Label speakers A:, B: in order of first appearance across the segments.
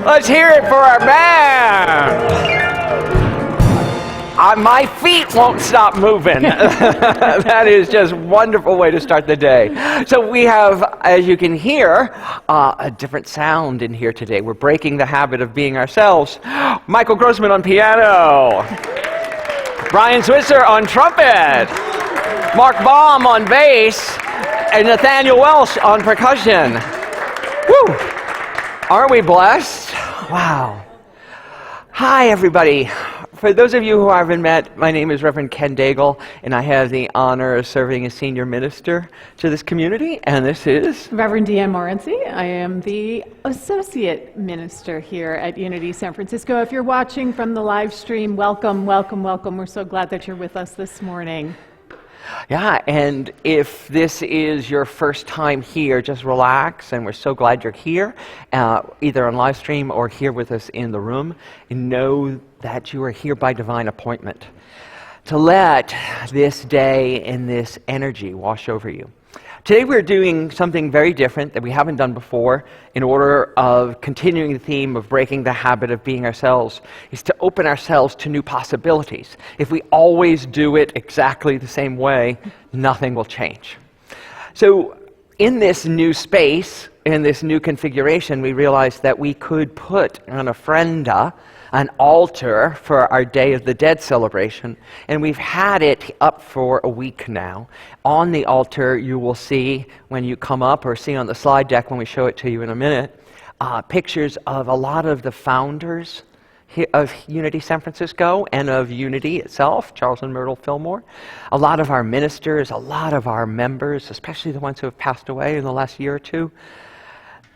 A: Let's hear it for our band. My feet won't stop moving. That is just a wonderful way to start the day. So we have, as you can hear, a different sound in here today. We're breaking the habit of being ourselves. Michael Grossman on piano. Brian Switzer on trumpet. Mark Baum on bass. And Nathaniel Welsh on percussion. Woo! Aren't we blessed? Wow. Hi, everybody. For those of you who I haven't met, my name is Reverend Ken Daigle, and I have the honor of serving as senior minister to this community, and this is...
B: Reverend Deanne Morency. I am the associate minister here at Unity San Francisco. If you're watching from the live stream, welcome, welcome, welcome. We're so glad that you're with us this morning.
A: Yeah, and if this is your first time here, just relax, and we're so glad you're here, either on live stream or here with us in the room, and know that you are here by divine appointment, to let this day and this energy wash over you. Today we're doing something very different that we haven't done before in order of continuing the theme of breaking the habit of being ourselves, is to open ourselves to new possibilities. If we always do it exactly the same way, nothing will change. So in this new space, in this new configuration, we realized that we could put an ofrenda, an altar for our Day of the Dead celebration, and we've had it up for a week now. On the altar, you will see when you come up, or see on the slide deck when we show it to you in a minute, pictures of a lot of the founders of Unity San Francisco and of Unity itself, Charles and Myrtle Fillmore. A lot of our ministers, a lot of our members, especially the ones who have passed away in the last year or two,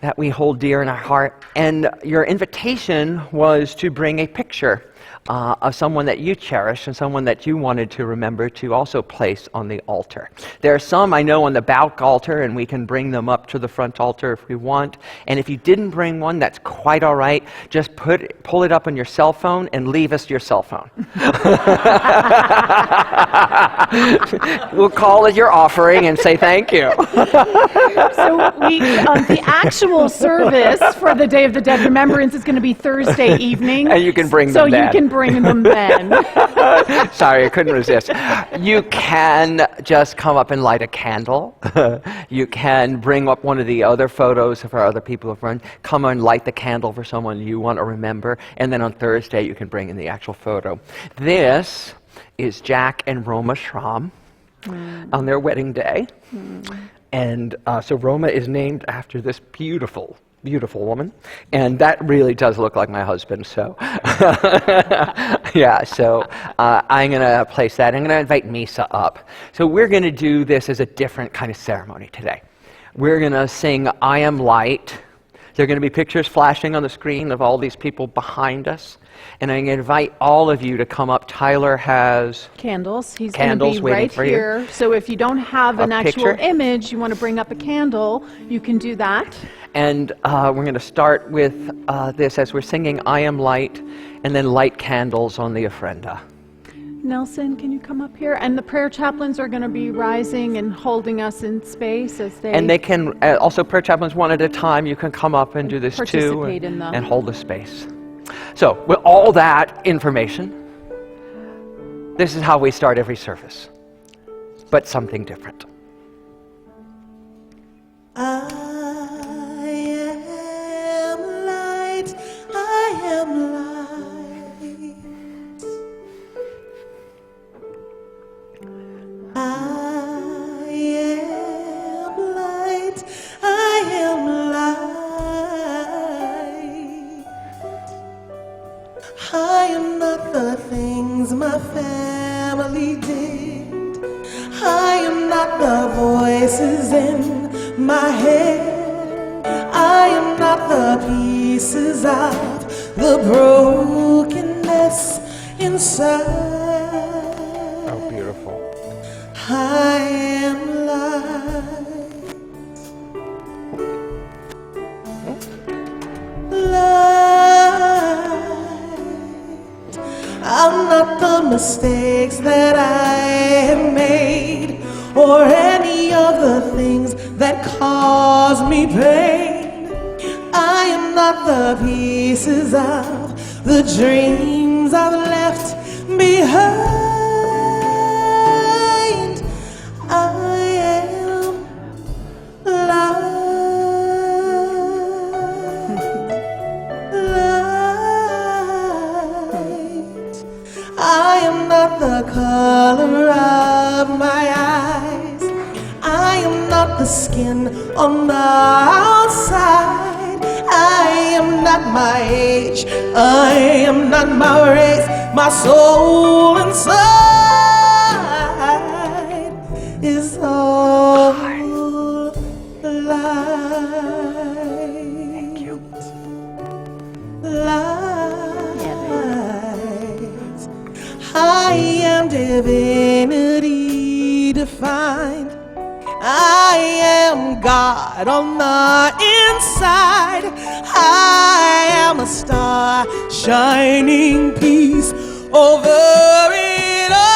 A: that we hold dear in our heart. And your invitation was to bring a picture of someone that you cherish and someone that you wanted to remember to also place on the altar. There are some I know on the back altar, and we can bring them up to the front altar if we want. And if you didn't bring one, that's quite all right. Just pull it up on your cell phone and leave us your cell phone. We'll call it your offering and say thank you.
B: So the actual service for the Day of the Dead Remembrance is going to be Thursday evening.
A: And you can bring them then.
B: So you can bring them then.
A: Sorry, I couldn't resist. You can just come up and light a candle. You can bring up one of the other photos of our other people who've run. Come and light the candle for someone you want to remember. And then on Thursday, you can bring in the actual photo. This is Jack and Roma Schramm on their wedding day. And so Roma is named after this beautiful woman, and that really does look like my husband, so yeah, so I'm going to place that. I'm going to invite Misa up. So we're going to do this as a different kind of ceremony today. We're going to sing I Am Light. There are going to be pictures flashing on the screen of all these people behind us, and I'm going to invite all of you to come up. Tyler has
B: candles. He's
A: candles
B: going to be right
A: for
B: here.
A: you.
B: So if you don't have an actual
A: picture.
B: image, you want to bring up a candle, you can do that.
A: And we're going to start with this as we're singing I Am Light, and then light candles on the ofrenda.
B: Nelson, can you come up here? And the prayer chaplains are going to be rising and holding us in space as they...
A: And they can, also prayer chaplains one at a time, you can come up and do this too, and hold the space. So, with all that information, this is how we start every service, but something different.
C: I am light. I am light. I am light. I am not the things my family did. I am not the voices in my head. I am not the pieces of the brokenness inside.
A: Oh, beautiful.
C: I am light. Light. I'm not the mistakes that I have made, or any of the things that cause me pain. I am not not the pieces of the dreams I've left behind. I am light. I am not the color of my eyes. I am not the skin on the outside. I am not my age. I am not my race. My soul inside is all light.
A: Thank you.
C: Light. I am divinity defined. I am God on the inside. I am a star shining peace over it all.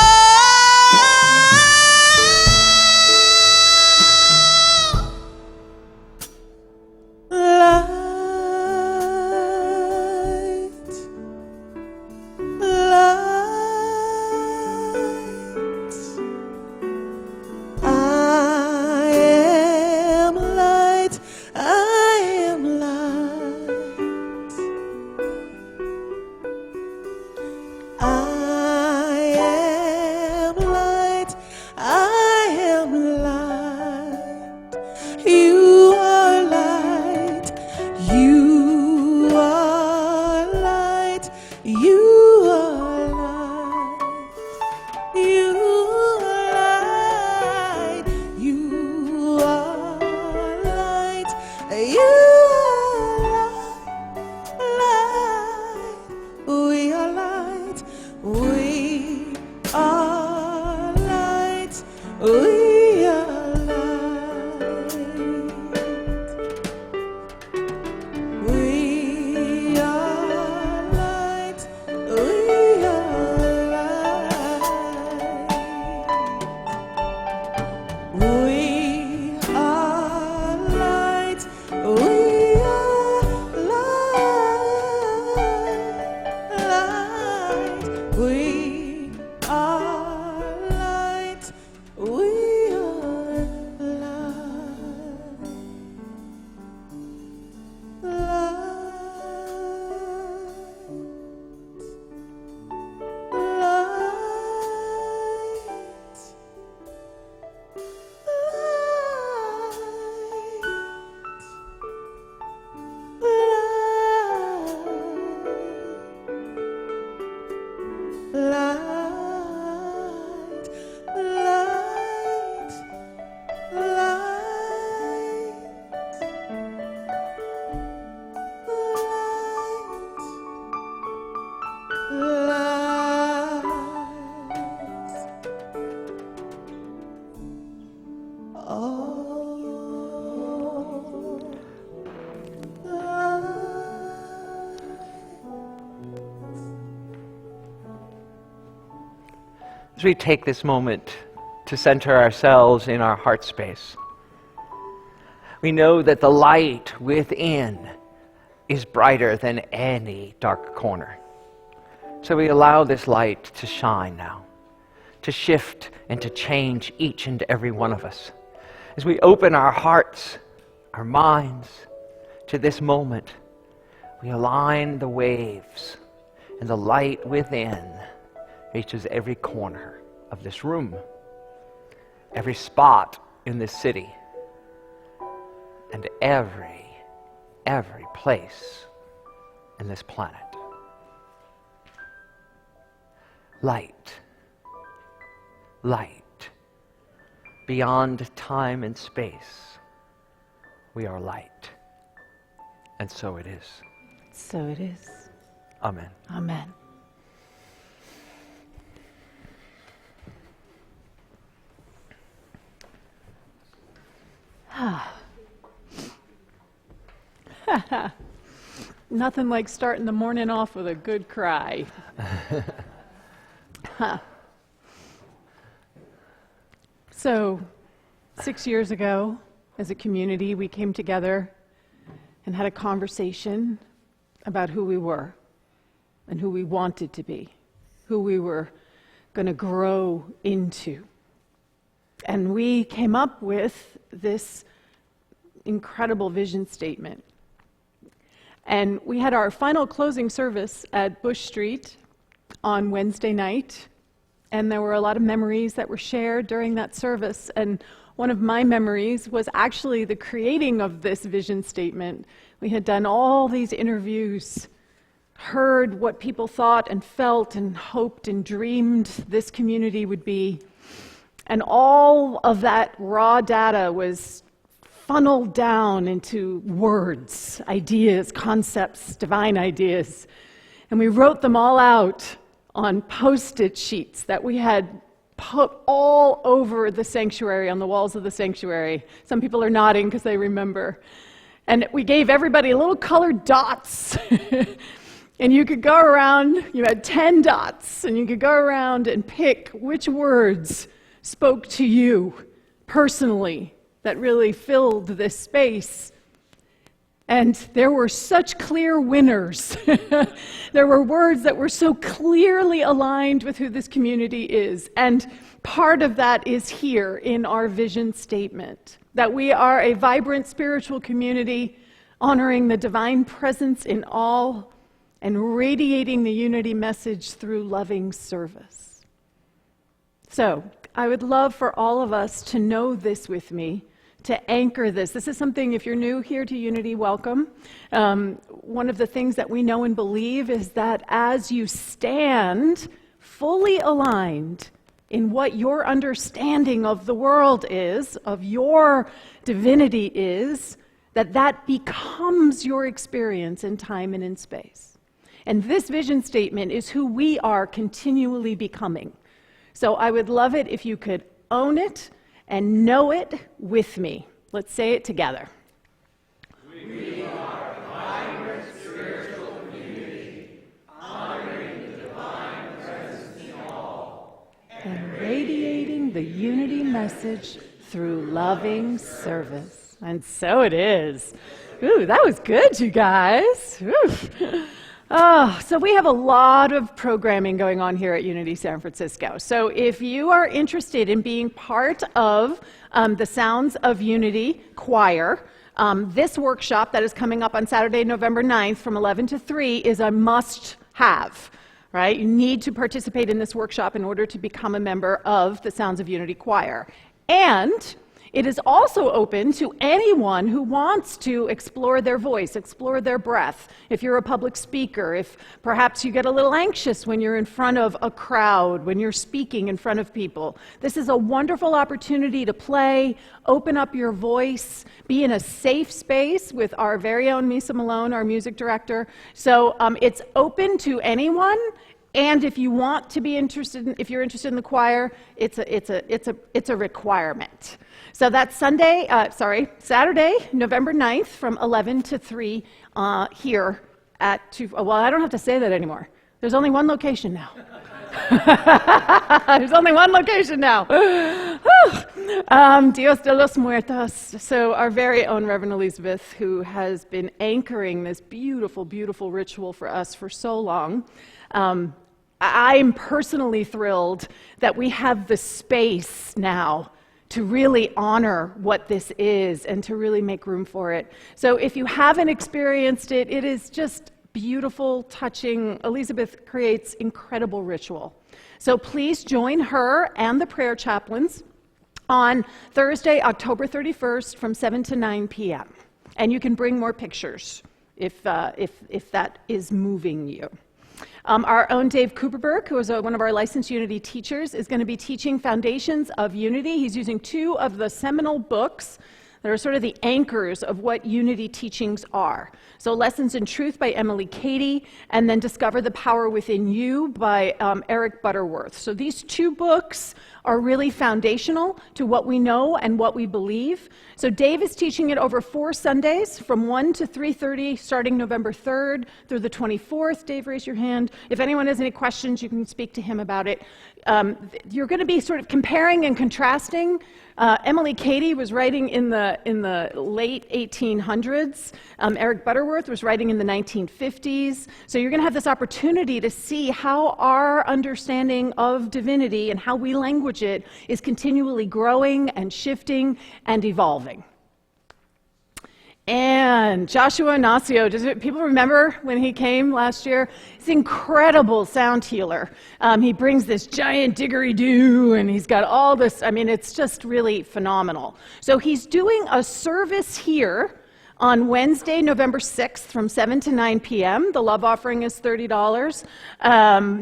C: Light, light.
A: As we take this moment to center ourselves in our heart space, we know that the light within is brighter than any dark corner. So we allow this light to shine now, to shift and to change each and every one of us. As we open our hearts, our minds to this moment, we align the waves, and the light within reaches every corner of this room, every spot in this city, and every place in this planet. Light, light, beyond time and space, we are light, and so it is.
B: So it is.
A: Amen.
B: Amen. Nothing like starting the morning off with a good cry. So, 6 years ago, as a community, we came together and had a conversation about who we were and who we wanted to be, who we were going to grow into. And we came up with this incredible vision statement. And we had our final closing service at Bush Street on Wednesday night, and there were a lot of memories that were shared during that service. And one of my memories was actually the creating of this vision statement. We had done all these interviews, heard what people thought and felt and hoped and dreamed this community would be. And all of that raw data was funneled down into words, ideas, concepts, divine ideas. And we wrote them all out on Post-it sheets that we had put all over the sanctuary, on the walls of the sanctuary. Some people are nodding because they remember. And we gave everybody little colored dots. And you could go around, you had 10 dots, and you could go around and pick which words spoke to you personally that really filled this space. And there were such clear winners. There were words that were so clearly aligned with who this community is. And part of that is here in our vision statement, that we are a vibrant spiritual community honoring the divine presence in all and radiating the unity message through loving service. So, I would love for all of us to know this with me, to anchor this. This is something, if you're new here to Unity, welcome. One of the things that we know and believe is that as you stand fully aligned in what your understanding of the world is, of your divinity is, that becomes your experience in time and in space. And this vision statement is who we are continually becoming. So I would love it if you could own it and know it with me. Let's say it together.
D: We are a vibrant spiritual community, honoring the divine presence in all,
B: and radiating the unity message through loving service. And so it is. Ooh, that was good, you guys. Ooh. Oh, so we have a lot of programming going on here at Unity San Francisco. So if you are interested in being part of the Sounds of Unity choir, this workshop that is coming up on Saturday, November 9th from 11 to 3 is a must-have, right? You need to participate in this workshop in order to become a member of the Sounds of Unity choir. And it is also open to anyone who wants to explore their voice, explore their breath. If you're a public speaker, if perhaps you get a little anxious when you're in front of a crowd, when you're speaking in front of people, this is a wonderful opportunity to play, open up your voice, be in a safe space with our very own Misa Malone, our music director. So it's open to anyone. And if you want to be interested, if you're interested in the choir, it's a requirement. So that's Saturday, November 9th from 11 to 3 here at 2. Well, I don't have to say that anymore. There's only one location now. There's only one location now. Dios de los Muertos. So our very own Reverend Elizabeth, who has been anchoring this beautiful, beautiful ritual for us for so long. I'm personally thrilled that we have the space now to really honor what this is and to really make room for it. So if you haven't experienced it, it is just beautiful, touching. Elizabeth creates incredible ritual. So please join her and the prayer chaplains on Thursday, October 31st from 7 to 9 p.m. And you can bring more pictures if that is moving you. Our own Dave Cooperberg, who is one of our licensed Unity teachers, is going to be teaching Foundations of Unity. He's using 2 of the seminal books that are sort of the anchors of what Unity teachings are. So Lessons in Truth by Emily Cady, and then Discover the Power Within You by Eric Butterworth. So these 2 books are really foundational to what we know and what we believe. So Dave is teaching it over 4 Sundays from 1 to 3:30, starting November 3rd through the 24th. Dave, raise your hand. If anyone has any questions, you can speak to him about it. You're going to be sort of comparing and contrasting. Emily Cady was writing in the the late 1800s. Eric Butterworth was writing in the 1950s. So you're going to have this opportunity to see how our understanding of divinity and how we language it is continually growing and shifting and evolving. And Joshua Ignacio, people remember when he came last year? He's an incredible sound healer. He brings this giant didgeridoo, and he's got all this, it's just really phenomenal. So he's doing a service here on Wednesday, November 6th from 7 to 9 p.m. The love offering is $30.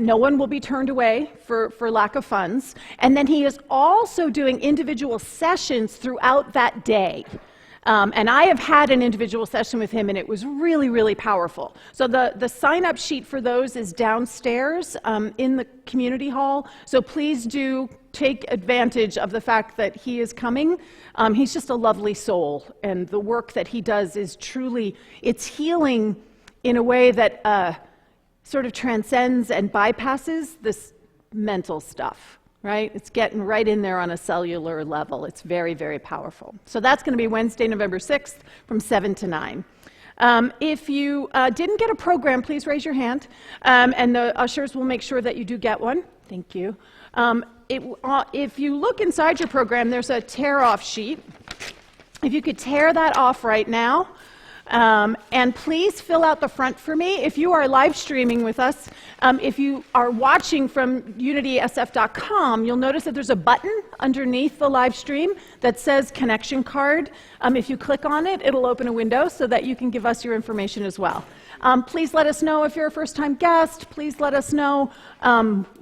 B: No one will be turned away for lack of funds. And then he is also doing individual sessions throughout that day. And I have had an individual session with him, and it was really, really powerful. So the sign-up sheet for those is downstairs in the community hall. So please do take advantage of the fact that he is coming. He's just a lovely soul, and the work that he does is truly, it's healing in a way that sort of transcends and bypasses this mental stuff. Right? It's getting right in there on a cellular level. It's very, very powerful. So that's going to be Wednesday, November 6th from 7 to 9. If you didn't get a program, please raise your hand, and the ushers will make sure that you do get one. Thank you. If you look inside your program, there's a tear-off sheet. If you could tear that off right now. And please fill out the front for me. If you are live streaming with us, if you are watching from unitysf.com, you'll notice that there's a button underneath the live stream that says connection card. If you click on it, it'll open a window so that you can give us your information as well. Please let us know if you're a first-time guest. Please let us know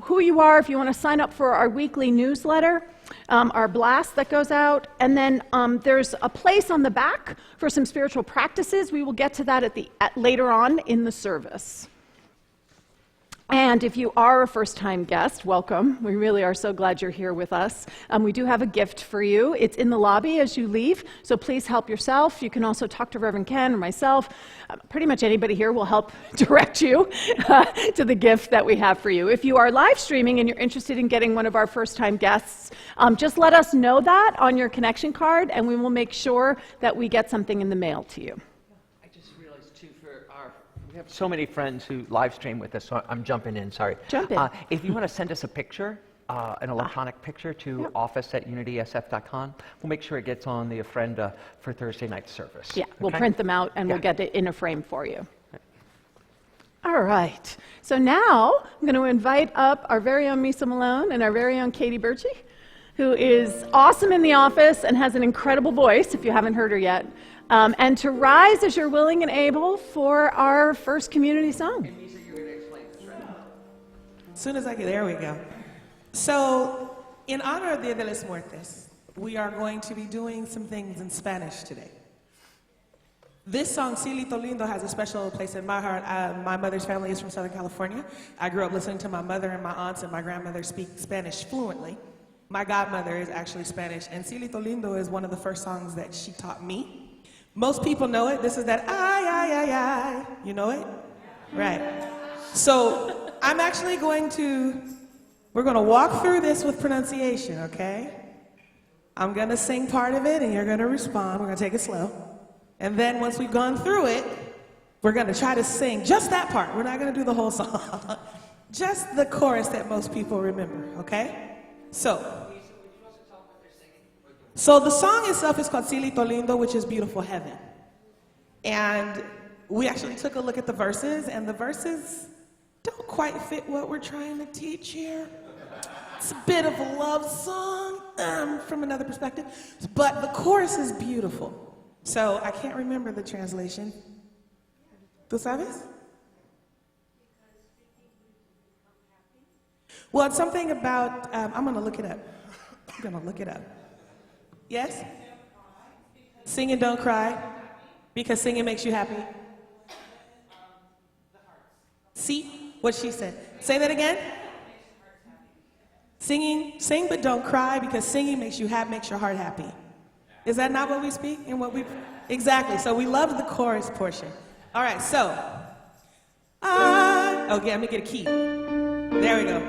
B: who you are if you want to sign up for our weekly newsletter. Our blast that goes out, and then there's a place on the back for some spiritual practices. We will get to that later on in the service. And if you are a first-time guest, welcome. We really are so glad you're here with us. We do have a gift for you. It's in the lobby as you leave, so please help yourself. You can also talk to Reverend Ken or myself. Pretty much anybody here will help direct you to the gift that we have for you. If you are live streaming and you're interested in getting one of our first-time guests, just let us know that on your connection card, and we will make sure that we get something in the mail to you.
A: We have so many friends who live stream with us, so I'm jumping in, sorry.
B: Jump in.
A: If you want to send us a picture, an electronic picture to office@unitysf.com, we'll make sure it gets on the Ofrenda for Thursday night service.
B: Yeah, we'll print them out and we'll get it in a frame for you. All right, so now I'm going to invite up our very own Misa Malone and our very own Katie Birchie, who is awesome in the office and has an incredible voice, if you haven't heard her yet. And to rise as you're willing and able for our first community song.
C: As soon as I get there, we go. So, in honor of Dia de los Muertos, we are going to be doing some things in Spanish today. This song, Cielito Lindo, has a special place in my heart. My mother's family is from Southern California. I grew up listening to my mother and my aunts and my grandmother speak Spanish fluently. My godmother is actually Spanish, and Cielito Lindo is one of the first songs that she taught me. Most people know it. This is that ay, ay, ay, ay. You know it? Right. So I'm actually we're going to walk through this with pronunciation, okay? I'm going to sing part of it, and you're going to respond. We're going to take it slow. And then once we've gone through it, we're going to try to sing just that part. We're not going to do the whole song. Just the chorus that most people remember, okay? So the song itself is called Cielito Lindo, which is beautiful heaven. And we actually took a look at the verses, and the verses don't quite fit what we're trying to teach here. It's a bit of a love song from another perspective, but the chorus is beautiful. So I can't remember the translation. ¿Tú sabes? Well, it's something about, I'm going to look it up. Yes? Sing and don't cry, because singing makes you happy. See what she said. Say that again. Sing but don't cry, because singing makes you happy, makes your heart happy. Is that not what we speak and what we? Exactly. So we love the chorus portion. All right. So, okay, let me get a key. There we go.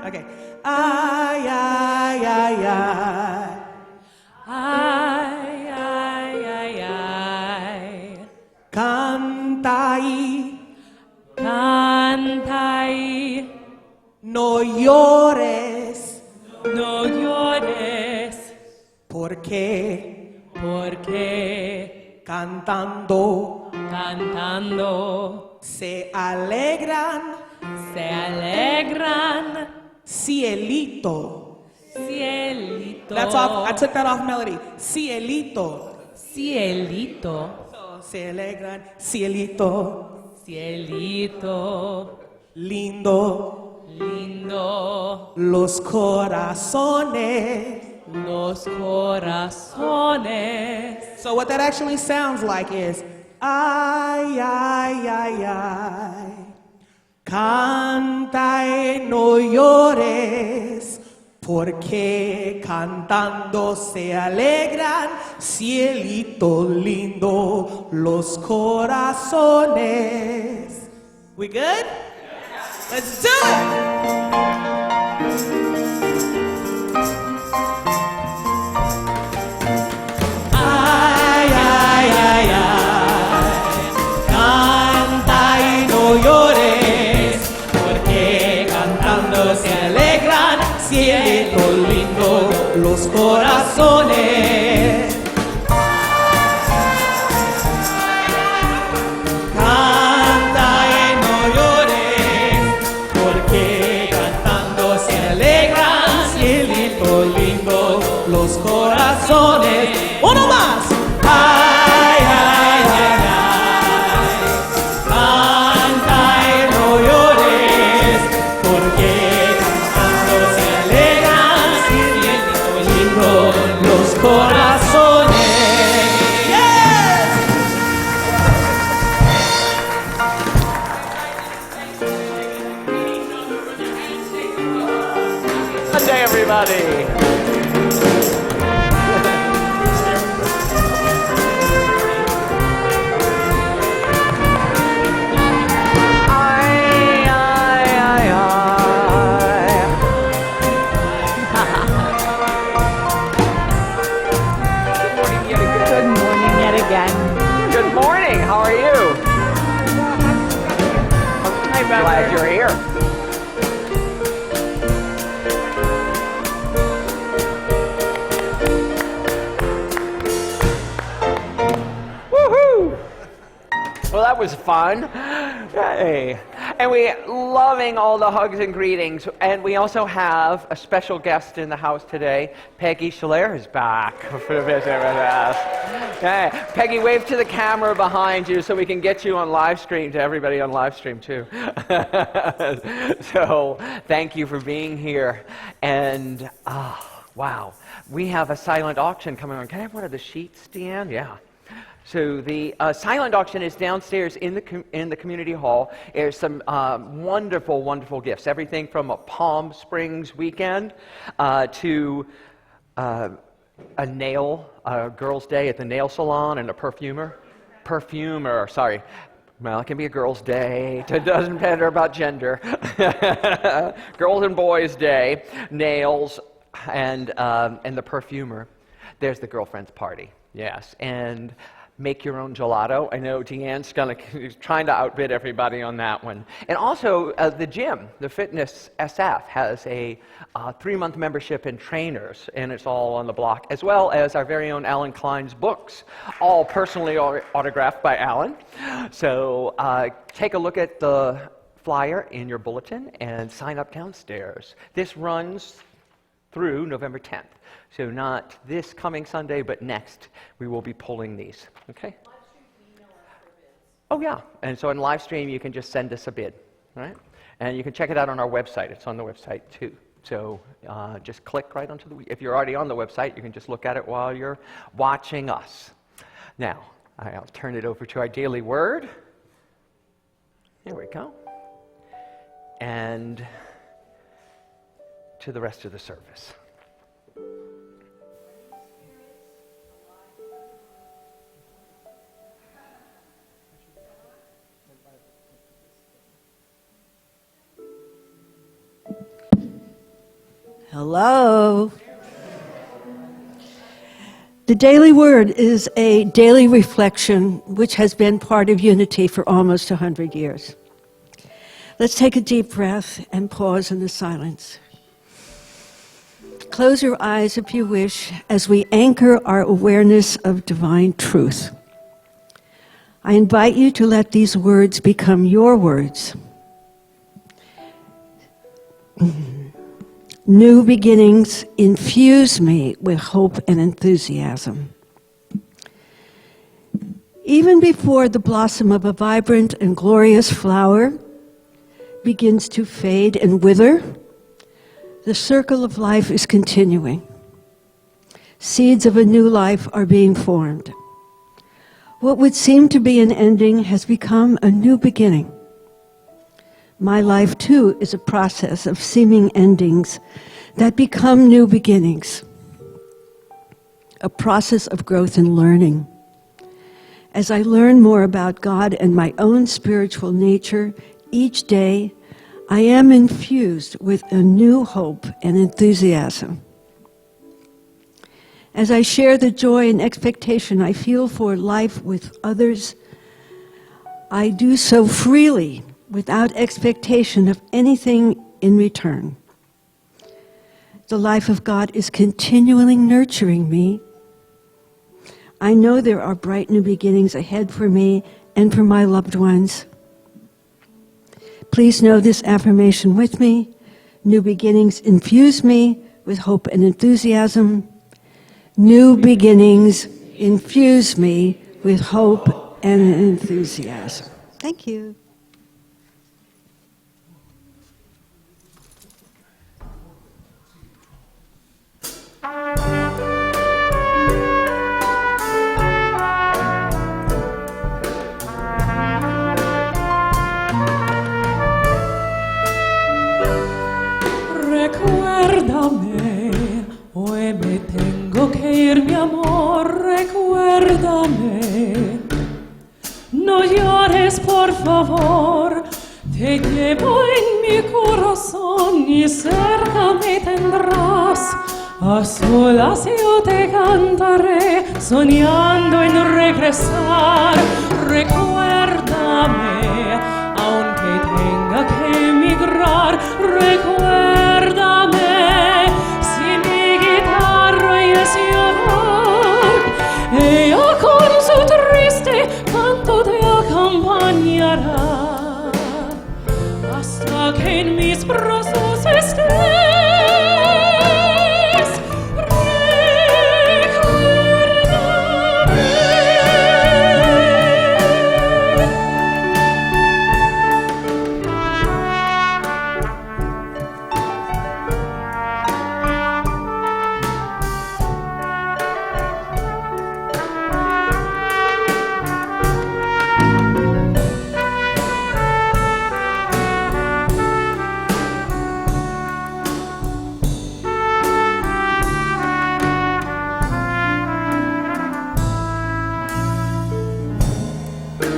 C: Okay. Ay, ay, ay, ay. llores,
E: no llores,
C: porque
E: porque
C: cantando
E: cantando
C: se alegran, cielito.
E: cielito,
C: That's off. I took that off melody. Cielito.
E: cielito,
C: Se alegran, cielito.
E: cielito,
C: Lindo.
E: lindo,
C: Los corazones.
E: los corazones.
C: So what that actually sounds like is ay, ay, ay, ay. Canta y no llores, porque cantando se alegran, cielito lindo, los corazones. We good? Let's do it! Ay, ay, ay, ay. Canta y no llores, porque cantando se alegran, cielo lindo, los corazones. Canta y no llores, porque cantando se alegran, cielito lindo, los corazones. Uno más. Ay, ay, ay, ay. Canta y no llores, porque cantando se alegran, cielito lindo, los corazones. Yes.
A: Good day, everybody. Ay, ay, ay, ay.
B: Good morning yet again.
A: Good morning. How are you? I'm glad you're here. Woohoo! Well, that was fun. Hey. And we loving all the hugs and greetings. And we also have a special guest in the house today. Peggy Schiller is back for the visit with us. Okay. Peggy, wave to the camera behind you so we can get you on live stream to everybody on live stream too. So thank you for being here. And wow, we have a silent auction coming on. Can I have one of the sheets, Deanne? Yeah. So the silent auction is downstairs in the community hall. There's some wonderful, wonderful gifts. Everything from a Palm Springs weekend to a girls' day at the nail salon and a perfumer, sorry. Well, it can be a girls' day. It doesn't matter about gender. Girls and boys' day, nails, and the perfumer. There's the girlfriend's party. Yes, and make your own gelato. I know Deanne's trying to outbid everybody on that one. And also, the gym, the Fitness SF, has a 3-month membership in trainers, and it's all on the block, as well as our very own Alan Klein's books, all personally autographed by Alan. So take a look at the flyer in your bulletin and sign up downstairs. This runs through November 10th. So not this coming Sunday, but next, we will be pulling these, okay? Oh yeah, and so in live stream, you can just send us a bid, right? And you can check it out on our website. It's on the website too. So just click right onto if you're already on the website, you can just look at it while you're watching us. Now, I'll turn it over to our daily word. Here we go. And to the rest of the service.
F: Hello. The Daily Word is a daily reflection which has been part of Unity for almost 100 years. Let's take a deep breath and pause in the silence. Close your eyes if you wish as we anchor our awareness of divine truth. I invite you to let these words become your words. New beginnings infuse me with hope and enthusiasm. Even before the blossom of a vibrant and glorious flower begins to fade and wither, the circle of life is continuing. Seeds of a new life are being formed. What would seem to be an ending has become a new beginning. My life, too, is a process of seeming endings that become new beginnings, a process of growth and learning. As I learn more about God and my own spiritual nature each day, I am infused with a new hope and enthusiasm. As I share the joy and expectation I feel for life with others, I do so freely, without expectation of anything in return. The life of God is continually nurturing me. I know there are bright new beginnings ahead for me and for my loved ones. Please know this affirmation with me. New beginnings infuse me with hope and enthusiasm. New beginnings infuse me with hope and enthusiasm. Thank you.
E: Recuérdame, hoy me tengo que ir, mi amor, recuérdame. No llores, por favor, te llevo en mi corazón y cerca me tendrás. A solas yo te cantaré, soñando en regresar. Recuérdame, aunque tenga que emigrar, recuérdame, si mi guitarra es llorar, ella con su triste canto te acompañará, hasta que en mis brazos estés.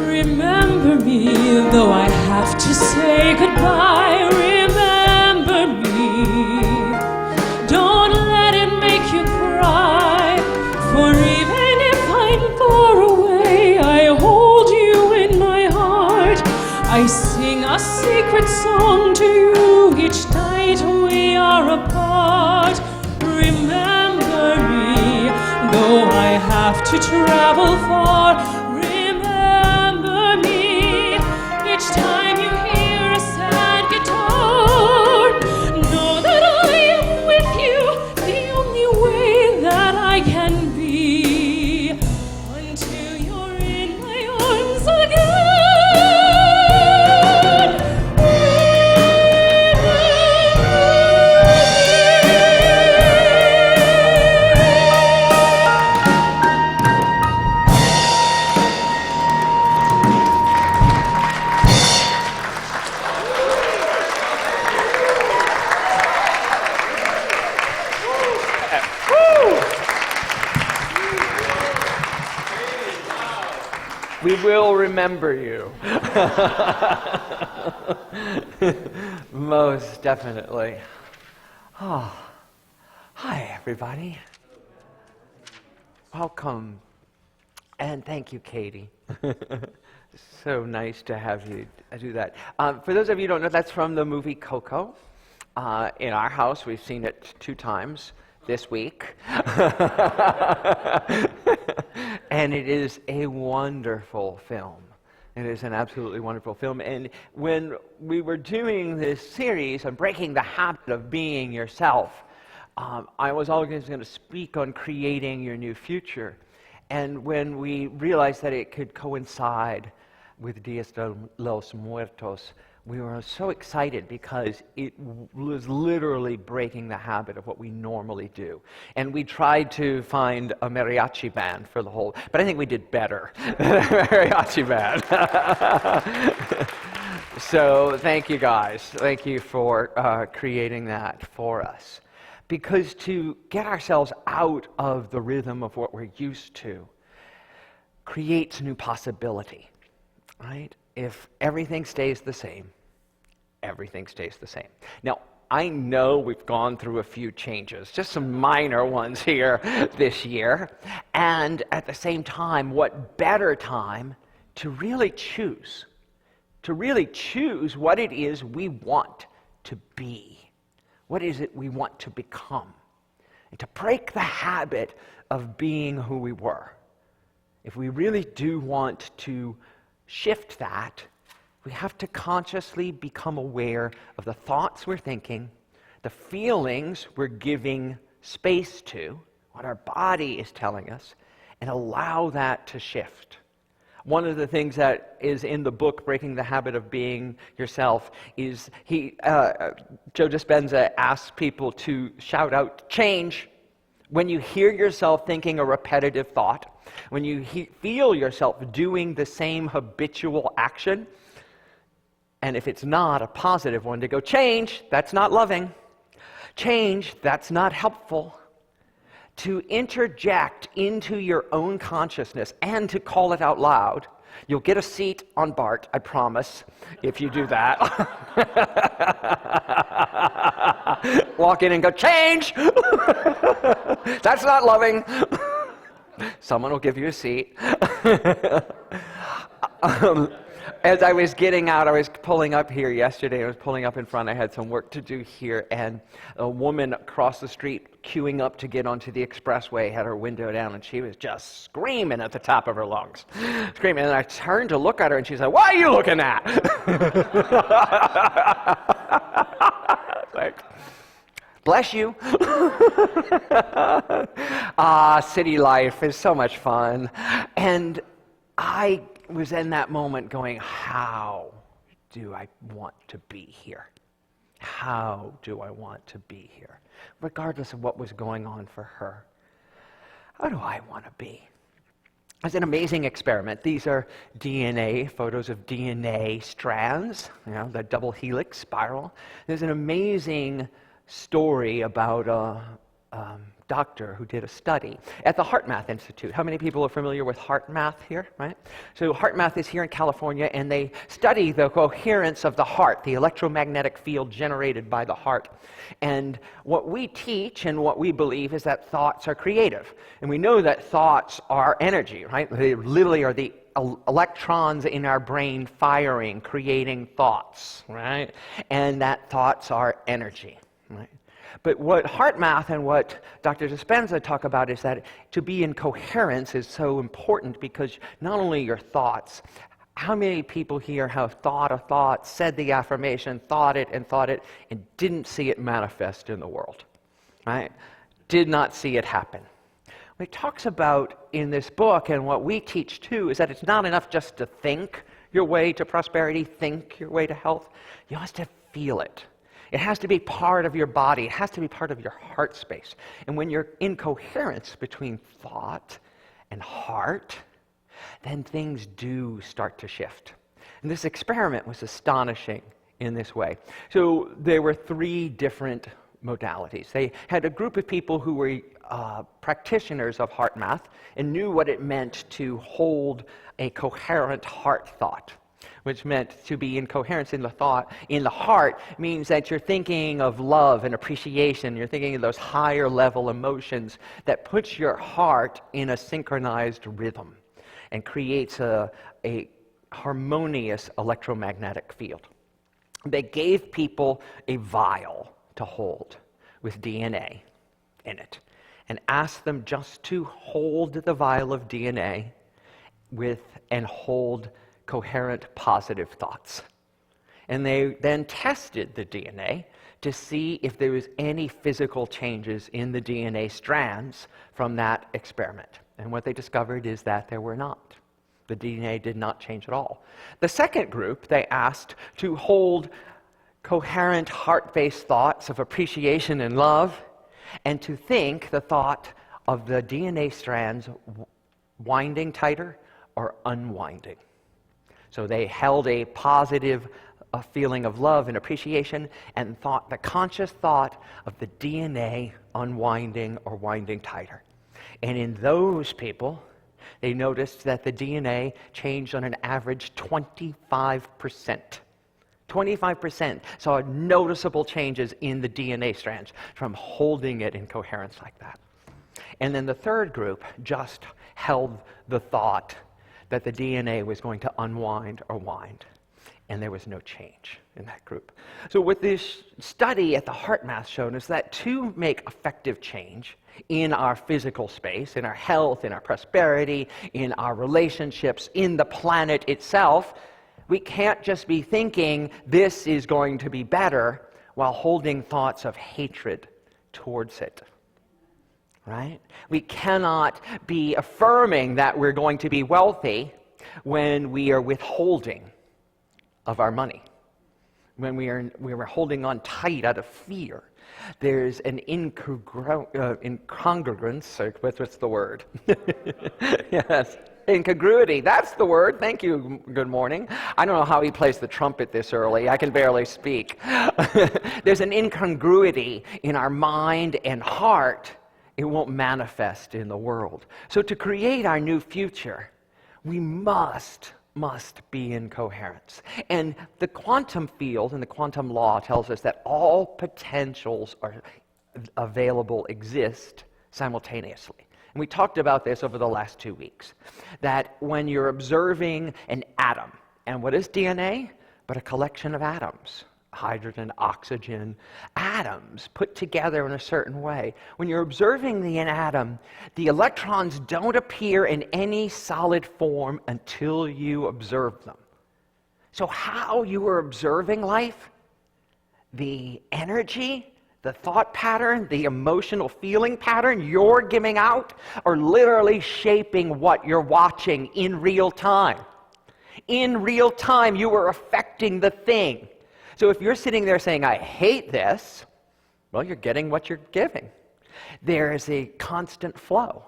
E: Remember me, though I have to say goodbye. Remember me, don't let it make you cry. For even if I'm far away, I hold you in my heart. I sing a secret song to you each night we are apart. Remember me, though I have to travel far. Each time you hear a sad guitar, know that I am with you, the only way that I can be, until you're in my arms again.
A: We will remember you. Most definitely. Oh, hi, everybody. Welcome. And thank you, Katie. So nice to have you do that. For those of you who don't know, that's from the movie Coco. In our house, we've seen it 2 times this week. And it is a wonderful film. It is an absolutely wonderful film. And when we were doing this series on breaking the habit of being yourself, I was always going to speak on creating your new future. And when we realized that it could coincide with Dias de los Muertos, we were so excited because it was literally breaking the habit of what we normally do. And we tried to find a mariachi band for the whole, but I think we did better than a mariachi band. So thank you guys. Thank you for creating that for us. Because to get ourselves out of the rhythm of what we're used to creates new possibility, right? If everything stays the same, everything stays the same. Now, I know we've gone through a few changes, just some minor ones here this year, and at the same time, what better time to really choose what it is we want to be. What is it we want to become? And to break the habit of being who we were. If we really do want to shift that, we have to consciously become aware of the thoughts we're thinking, the feelings we're giving space to, what our body is telling us, and allow that to shift. One of the things that is in the book, Breaking the Habit of Being Yourself, is Joe Dispenza asks people to shout out, change. When you hear yourself thinking a repetitive thought, when you feel yourself doing the same habitual action, and if it's not a positive one, to go, change, that's not loving. Change, that's not helpful. To interject into your own consciousness and to call it out loud. You'll get a seat on BART, I promise, if you do that. Walk in and go, change! That's not loving. Someone will give you a seat. As I was getting out, I was pulling up here yesterday. I was pulling up in front. I had some work to do here, and a woman across the street queuing up to get onto the expressway had her window down, and she was just screaming at the top of her lungs. Screaming. And I turned to look at her, and she's like, what are you looking at? Like, bless you. City life is so much fun. And I was in that moment going, how do I want to be here? How do I want to be here? Regardless of what was going on for her. How do I want to be? It's an amazing experiment. These are DNA, photos of DNA strands, the double helix spiral. There's an amazing story about a doctor who did a study at the HeartMath Institute. How many people are familiar with HeartMath here, right? So HeartMath is here in California, and they study the coherence of the heart, the electromagnetic field generated by the heart. And what we teach and what we believe is that thoughts are creative. And we know that thoughts are energy, right? They literally are the electrons in our brain firing, creating thoughts, right? And that thoughts are energy, right? But what HeartMath and what Dr. Dispenza talk about is that to be in coherence is so important, because not only your thoughts, how many people here have thought a thought, said the affirmation, thought it, and didn't see it manifest in the world, right? Did not see it happen. What it talks about in this book, and what we teach too, is that it's not enough just to think your way to prosperity, think your way to health. You have to feel it. It has to be part of your body. It has to be part of your heart space. And when you're in coherence between thought and heart, then things do start to shift. And this experiment was astonishing in this way. So there were 3 different modalities. They had a group of people who were practitioners of HeartMath and knew what it meant to hold a coherent heart thought, which meant to be in coherence in the thought. In the heart means that you're thinking of love and appreciation. You're thinking of those higher level emotions that puts your heart in a synchronized rhythm and creates a harmonious electromagnetic field. They gave people a vial to hold with DNA in it and asked them just to hold the vial of DNA and hold coherent positive thoughts. And they then tested the DNA to see if there was any physical changes in the DNA strands from that experiment. And what they discovered is that there were not. The DNA did not change at all. The second group, they asked to hold coherent heart-based thoughts of appreciation and love, and to think the thought of the DNA strands winding tighter or unwinding. So they held a positive feeling of love and appreciation and thought the conscious thought of the DNA unwinding or winding tighter. And in those people, they noticed that the DNA changed on an average 25%. 25% saw noticeable changes in the DNA strands from holding it in coherence like that. And then the third group just held the thought that the DNA was going to unwind or wind. And there was no change in that group. So what this study at the HeartMath showed is that to make effective change in our physical space, in our health, in our prosperity, in our relationships, in the planet itself, we can't just be thinking this is going to be better while holding thoughts of hatred towards it. Right? We cannot be affirming that we're going to be wealthy when we are withholding of our money, when we are holding on tight out of fear. There's an incongruence, or what's the word? Yes, incongruity, that's the word. Thank you, good morning. I don't know how he plays the trumpet this early. I can barely speak. There's an incongruity in our mind and heart. It won't manifest in the world. So to create our new future, we must be in coherence. And the quantum field and the quantum law tells us that all potentials are available, exist simultaneously. And we talked about this over the last 2 weeks, that when you're observing an atom, and what is DNA? But a collection of atoms. Hydrogen, oxygen, atoms put together in a certain way. When you're observing an atom, the electrons don't appear in any solid form until you observe them. So how you are observing life, the energy, the thought pattern, the emotional feeling pattern you're giving out are literally shaping what you're watching in real time. In real time, you are affecting the thing. So if you're sitting there saying, I hate this, well, you're getting what you're giving. There is a constant flow,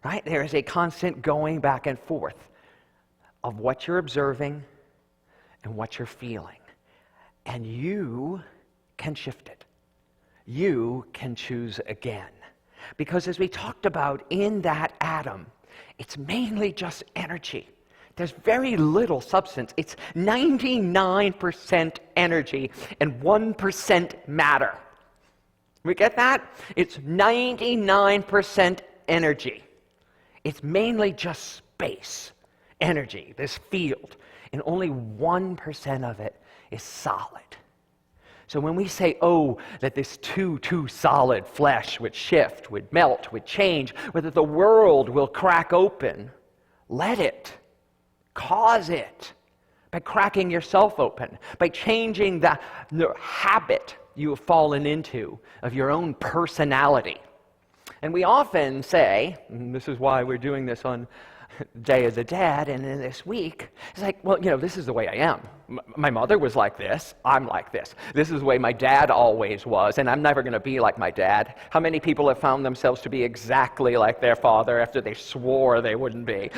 A: right? There is a constant going back and forth of what you're observing and what you're feeling. And you can shift it. You can choose again. Because as we talked about in that atom, it's mainly just energy. There's very little substance. It's 99% energy and 1% matter. We get that? It's 99% energy. It's mainly just space, energy, this field, and only 1% of it is solid. So when we say, that this too solid flesh would shift, would melt, would change, whether the world will crack open, let it. Cause it by cracking yourself open, by changing the habit you have fallen into of your own personality. And we often say, and this is why we're doing this on Day of the Dead and in this week, it's like, well, this is the way I am. My mother was like this, I'm like this. This is the way my dad always was, and I'm never going to be like my dad. How many people have found themselves to be exactly like their father after they swore they wouldn't be?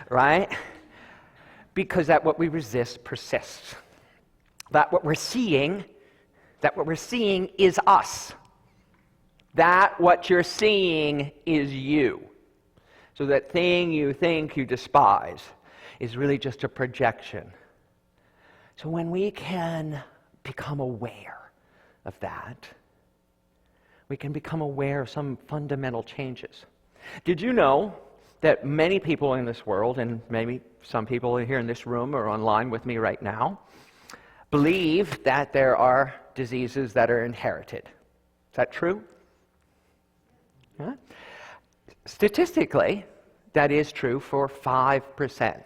A: Right? Because that what we resist persists. That what we're seeing is us. That what you're seeing is you. So that thing you think you despise is really just a projection. So when we can become aware of that, we can become aware of some fundamental changes. Did you know that many people in this world, and maybe some people here in this room or online with me right now, believe that there are diseases that are inherited. Is that true? Yeah. Statistically, that is true for 5%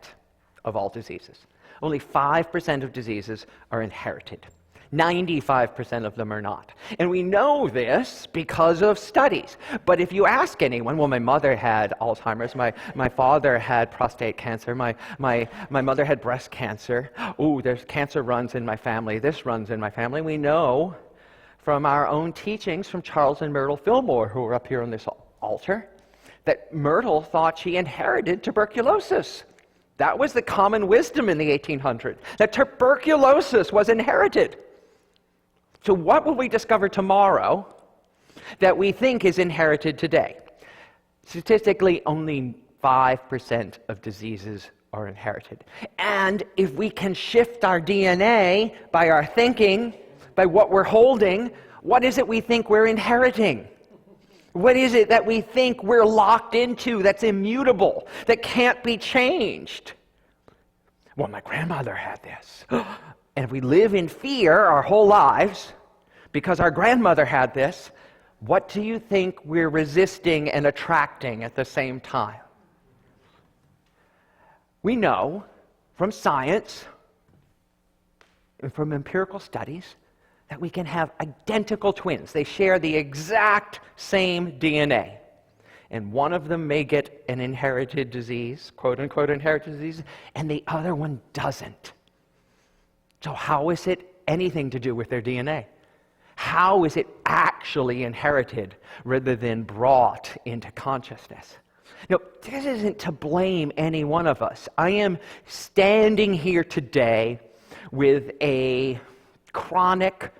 A: of all diseases. Only 5% of diseases are inherited. 95% of them are not. And we know this because of studies. But if you ask anyone, well, my mother had Alzheimer's, my father had prostate cancer, my mother had breast cancer. Ooh, there's cancer runs in my family, this runs in my family. We know from our own teachings from Charles and Myrtle Fillmore, who are up here on this altar, that Myrtle thought she inherited tuberculosis. That was the common wisdom in the 1800s, that tuberculosis was inherited. So what will we discover tomorrow that we think is inherited today? Statistically, only 5% of diseases are inherited. And if we can shift our DNA by our thinking, by what we're holding, what is it we think we're inheriting? What is it that we think we're locked into that's immutable, that can't be changed? Well, my grandmother had this. And if we live in fear our whole lives because our grandmother had this, what do you think we're resisting and attracting at the same time? We know from science and from empirical studies that we can have identical twins. They share the exact same DNA. And one of them may get an inherited disease, quote-unquote inherited disease, and the other one doesn't. So how is it anything to do with their DNA? How is it actually inherited rather than brought into consciousness? Now, this isn't to blame any one of us. I am standing here today with a chronic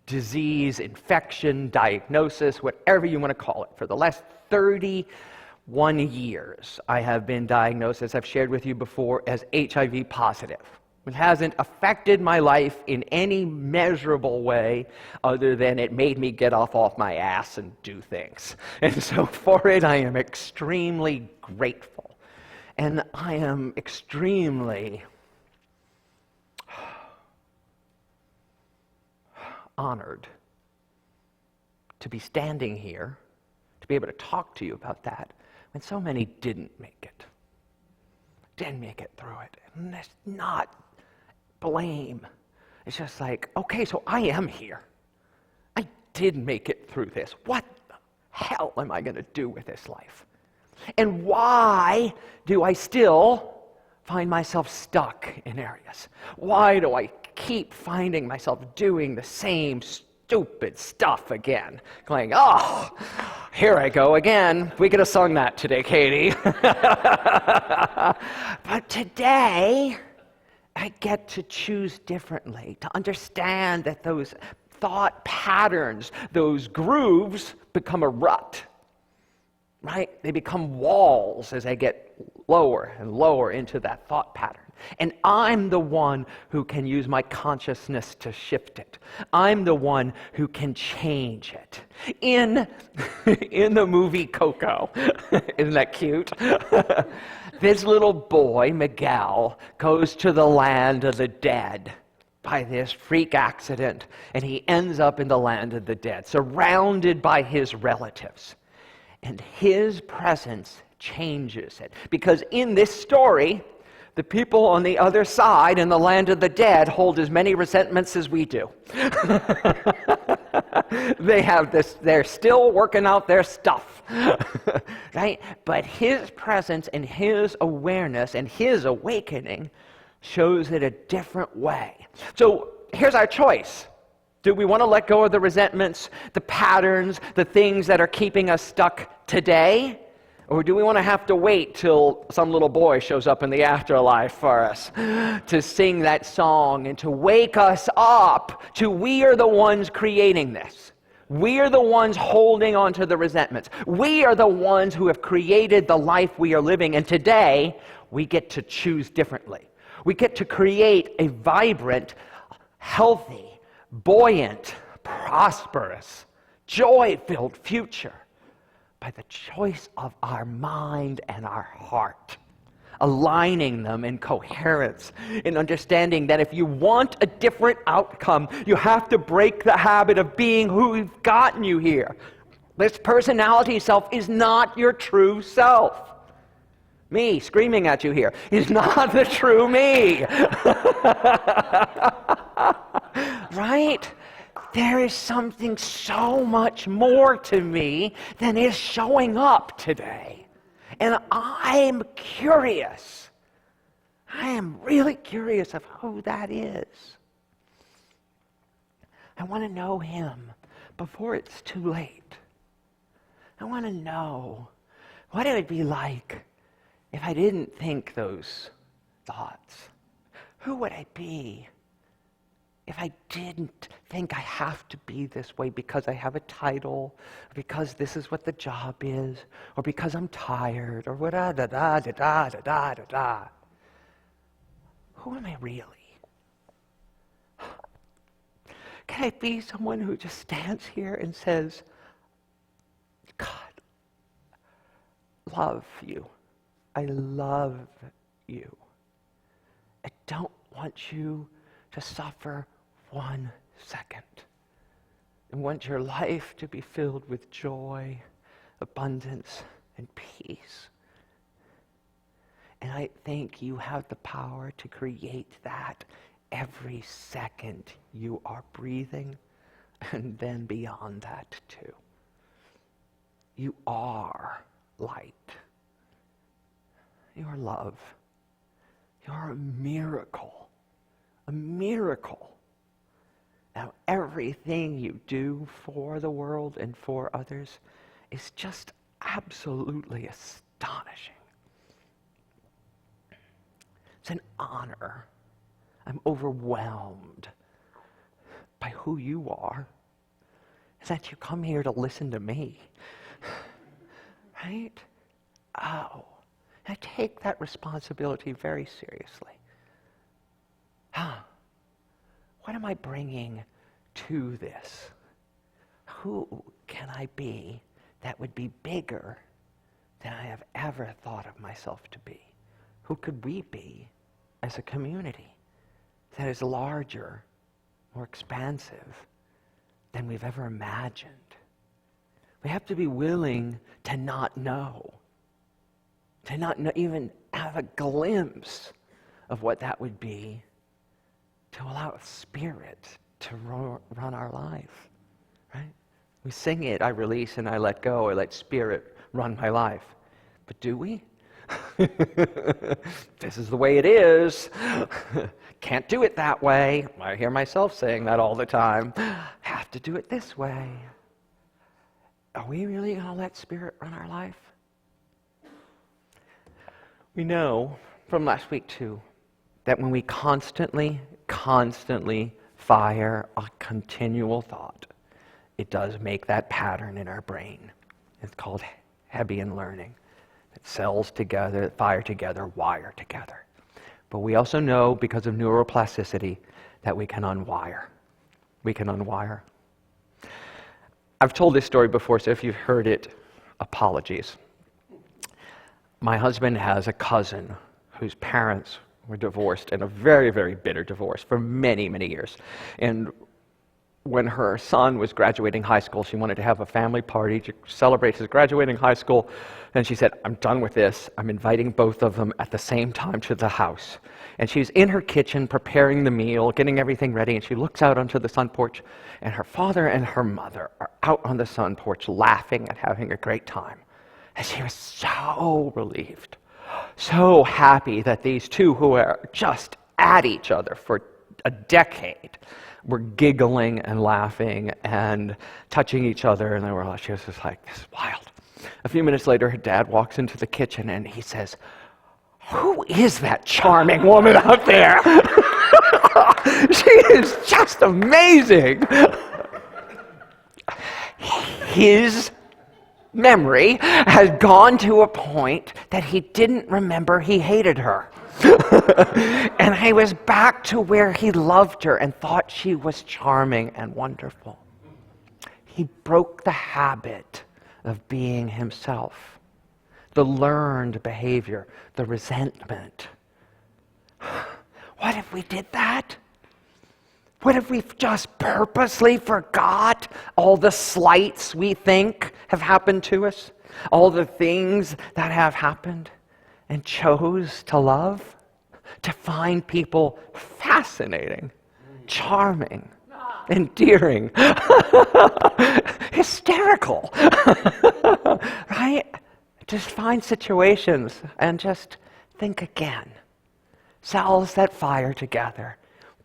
A: disease, infection, diagnosis, whatever you want to call it. For the last 31 years, I have been diagnosed, as I've shared with you before, as HIV positive. It hasn't affected my life in any measurable way other than it made me get off my ass and do things. And so for it, I am extremely grateful. And I am extremely honored to be standing here, to be able to talk to you about that, when so many didn't make it through it. And that's not blame. It's just like, okay, so I am here. I did make it through this. What the hell am I going to do with this life? And why do I still find myself stuck in areas? Why do I keep finding myself doing the same stupid stuff again? Going, oh, here I go again. We could have sung that today, Katie. But today, I get to choose differently, to understand that those thought patterns, those grooves become a rut, right? They become walls as I get lower and lower into that thought pattern. And I'm the one who can use my consciousness to shift it. I'm the one who can change it. In the movie Coco, isn't that cute? This little boy, Miguel, goes to the land of the dead by this freak accident, and he ends up in the land of the dead, surrounded by his relatives. And his presence changes it. Because in this story, the people on the other side in the land of the dead hold as many resentments as we do. They have this, they're still working out their stuff. Right? But his presence and his awareness and his awakening shows it a different way. So here's our choice. Do we want to let go of the resentments, the patterns, the things that are keeping us stuck today? Or do we want to have to wait till some little boy shows up in the afterlife for us to sing that song and to wake us up to we are the ones creating this. We are the ones holding on to the resentments. We are the ones who have created the life we are living. And today, we get to choose differently. We get to create a vibrant, healthy, buoyant, prosperous, joy-filled future by the choice of our mind and our heart, aligning them in coherence, in understanding that if you want a different outcome, you have to break the habit of being who's gotten you here. This personality self is not your true self. Me screaming at you here is not the true me. Right? There is something so much more to me than is showing up today. And I'm curious. I am really curious of who that is. I want to know him before it's too late. I want to know what it would be like if I didn't think those thoughts. Who would I be if I didn't think I have to be this way because I have a title, or because this is what the job is, or because I'm tired, or what da da da da da da da da. Who am I really? Can I be someone who just stands here and says, God, love you. I love you. I don't want you to suffer 1 second. I want your life to be filled with joy, abundance, and peace. And I think you have the power to create that every second you are breathing, and then beyond that too. You are light. You are love. You are a miracle. A miracle. Now, everything you do for the world and for others is just absolutely astonishing. It's an honor. I'm overwhelmed by who you are. Is that you come here to listen to me. Right? Oh, I take that responsibility very seriously. What am I bringing to this? Who can I be that would be bigger than I have ever thought of myself to be? Who could we be as a community that is larger, more expansive than we've ever imagined? We have to be willing to not know, even have a glimpse of what that would be, to allow Spirit to run our life, right? We sing it, I release and I let go, I let Spirit run my life. But do we? This is the way it is. Can't do it that way. I hear myself saying that all the time. Have to do it this way. Are we really going to let Spirit run our life? We know from last week too that when we constantly fire a continual thought, it does make that pattern in our brain. It's called Hebbian learning. Cells together, fire together, wire together. But we also know, because of neuroplasticity, that we can unwire. We can unwire. I've told this story before, so if you've heard it, apologies. My husband has a cousin whose parents were divorced, in a very, very bitter divorce for many, many years. And when her son was graduating high school, she wanted to have a family party to celebrate his graduating high school. And she said, I'm done with this. I'm inviting both of them at the same time to the house. And she's in her kitchen preparing the meal, getting everything ready, and she looks out onto the sun porch, and her father and her mother are out on the sun porch laughing and having a great time. And she was so relieved, so happy that these two, who are just at each other for a decade, were giggling and laughing and touching each other, and she was just like, this is wild. A few minutes later, her dad walks into the kitchen and he says, who is that charming woman out there? She is just amazing. His memory has gone to a point that he didn't remember he hated her. And he was back to where he loved her and thought she was charming and wonderful. He broke the habit of being himself. The learned behavior, the resentment. What if we did that? What if we just purposely forgot all the slights we think have happened to us? All the things that have happened, and chose to love? To find people fascinating, charming, endearing, hysterical, right? Just find situations and just think again. Cells that fire together,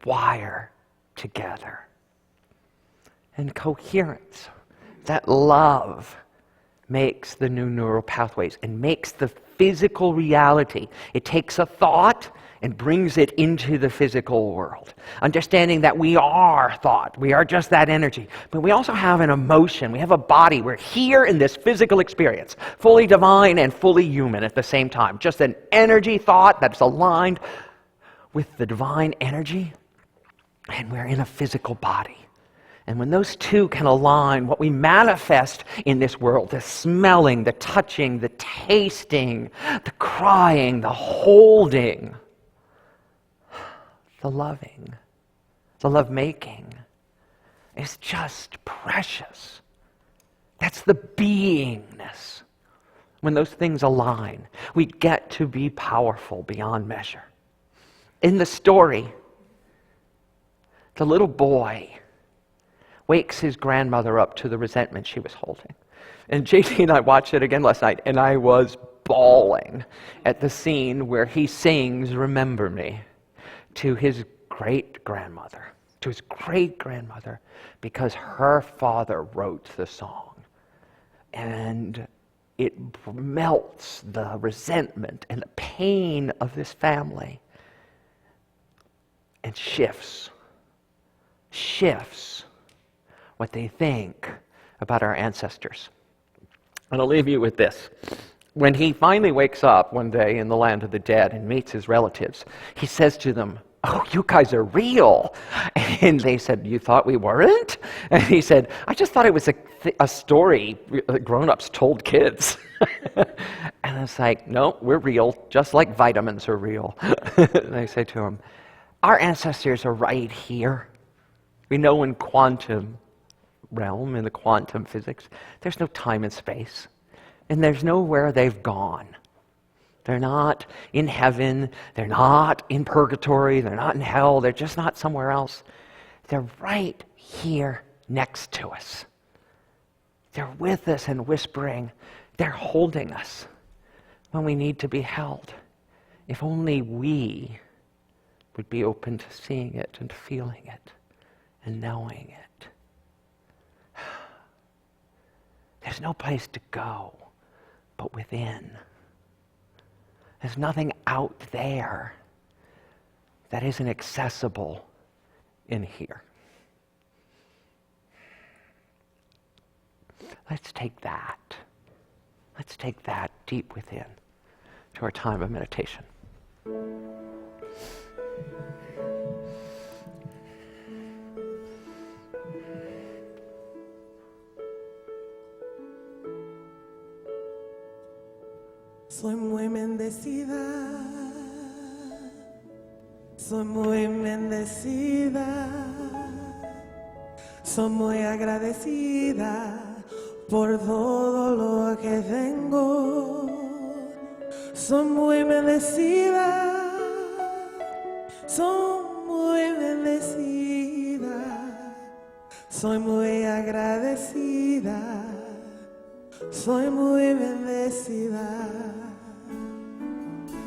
A: wire together. And coherence, that love makes the new neural pathways and makes the physical reality. It takes a thought and brings it into the physical world. Understanding that we are thought, we are just that energy, but we also have an emotion, we have a body, we're here in this physical experience, fully divine and fully human at the same time. Just an energy thought that's aligned with the divine energy, and we're in a physical body. And when those two can align, what we manifest in this world, the smelling, the touching, the tasting, the crying, the holding, the loving, the love-making, is just precious. That's the beingness. When those things align, we get to be powerful beyond measure. In the story, the little boy wakes his grandmother up to the resentment she was holding. And JT and I watched it again last night, and I was bawling at the scene where he sings "Remember Me" to his great-grandmother, because her father wrote the song. And it melts the resentment and the pain of this family and shifts what they think about our ancestors. And I'll leave you with this. When he finally wakes up one day in the land of the dead and meets his relatives, he says to them, "Oh, you guys are real." And they said, "You thought we weren't?" And he said, "I just thought it was a story grown-ups told kids." And it's like, "No, we're real, just like vitamins are real." And I say to him, our ancestors are right here. We know in quantum realm, in the quantum physics, there's no time and space. And there's nowhere they've gone. They're not in heaven. They're not in purgatory. They're not in hell. They're just not somewhere else. They're right here next to us. They're with us and whispering. They're holding us when we need to be held. If only we would be open to seeing it and feeling it and knowing it. There's no place to go but within. There's nothing out there that isn't accessible in here. Let's take that deep within to our time of meditation.
C: Soy muy bendecida, soy muy bendecida, soy muy agradecida por todo lo que tengo. Soy muy bendecida, soy muy bendecida, soy muy agradecida, soy muy bendecida.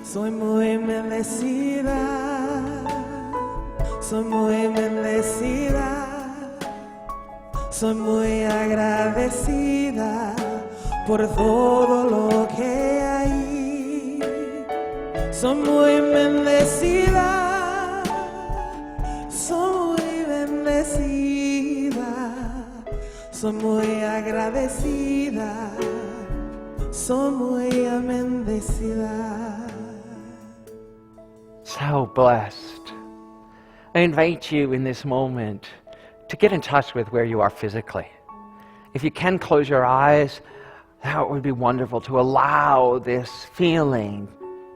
C: Soy muy bendecida, soy muy bendecida, soy muy agradecida por todo lo que hay. Soy muy bendecida, soy muy bendecida, soy muy agradecida, soy muy bendecida.
A: So blessed. I invite you in this moment to get in touch with where you are physically. If you can close your eyes, That would be wonderful to allow this feeling,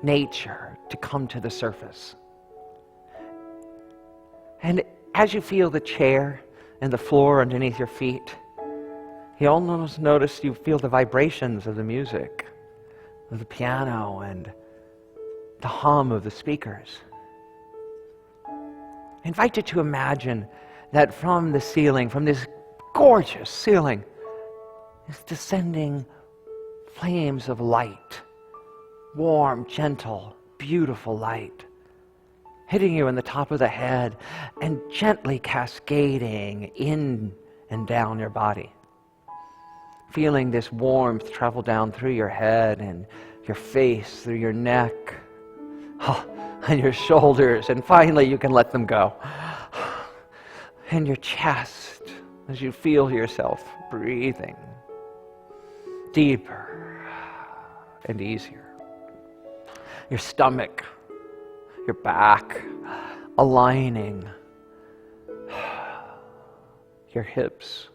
A: nature, to come to the surface. And as you feel the chair and the floor underneath your feet, you almost notice you feel the vibrations of the music, of the piano and the hum of the speakers. I invite you to imagine that from the ceiling, from this gorgeous ceiling, is descending flames of light, warm, gentle, beautiful light, hitting you in the top of the head and gently cascading in and down your body. Feeling this warmth travel down through your head and your face, through your neck, and your shoulders, and finally you can let them go. And your chest, as you feel yourself breathing deeper and easier. Your stomach, your back, aligning your hips,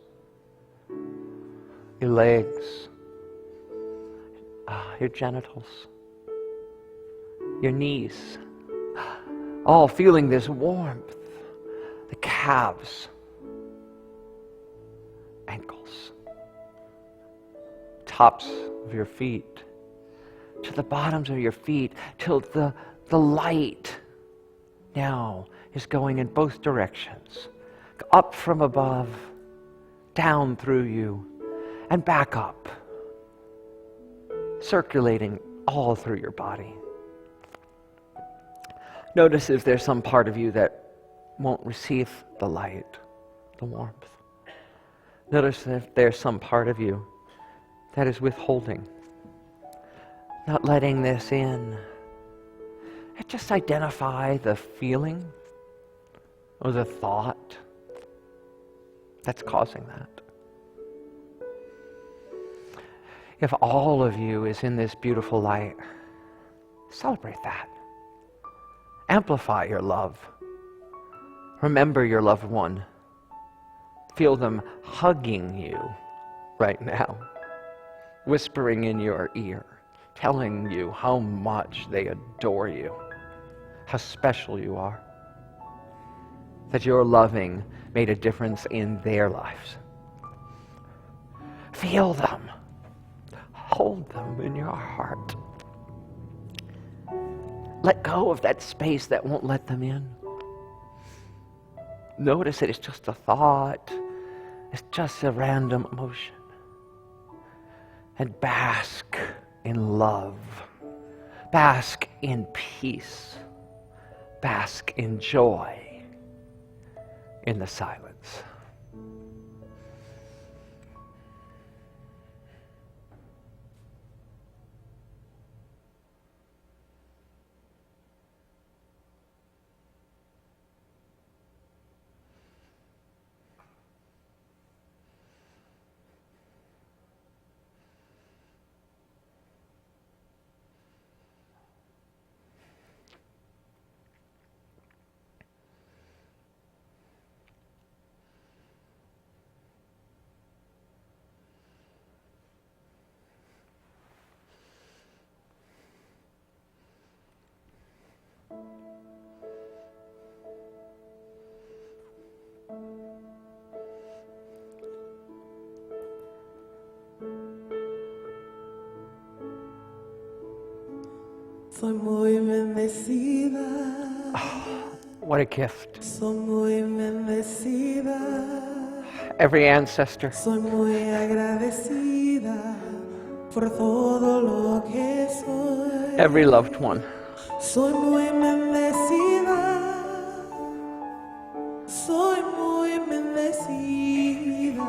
A: your legs, your genitals, your knees, all feeling this warmth, the calves, ankles, tops of your feet, to the bottoms of your feet, till the light now is going in both directions, up from above, down through you, and back up, circulating all through your body. Notice if there's some part of you that won't receive the light, the warmth. Notice if there's some part of you that is withholding, not letting this in. And just identify the feeling or the thought that's causing that. If all of you is in this beautiful light, celebrate that. Amplify your love. Remember your loved one. Feel them hugging you right now, whispering in your ear, telling you how much they adore you, how special you are, that your loving made a difference in their lives. Feel them. Hold them in your heart. Let go of that space that won't let them in. Notice that it's just a thought. It's just a random emotion. And bask in love. Bask in peace. Bask in joy in the silence.
C: Soy muy bendecida.
A: What a gift.
C: Soy muy bendecida.
A: Every ancestor,
C: Soy muy agradecida por todo lo que soy.
A: every loved one,
C: Soy muy bendecida. Soy muy bendecida.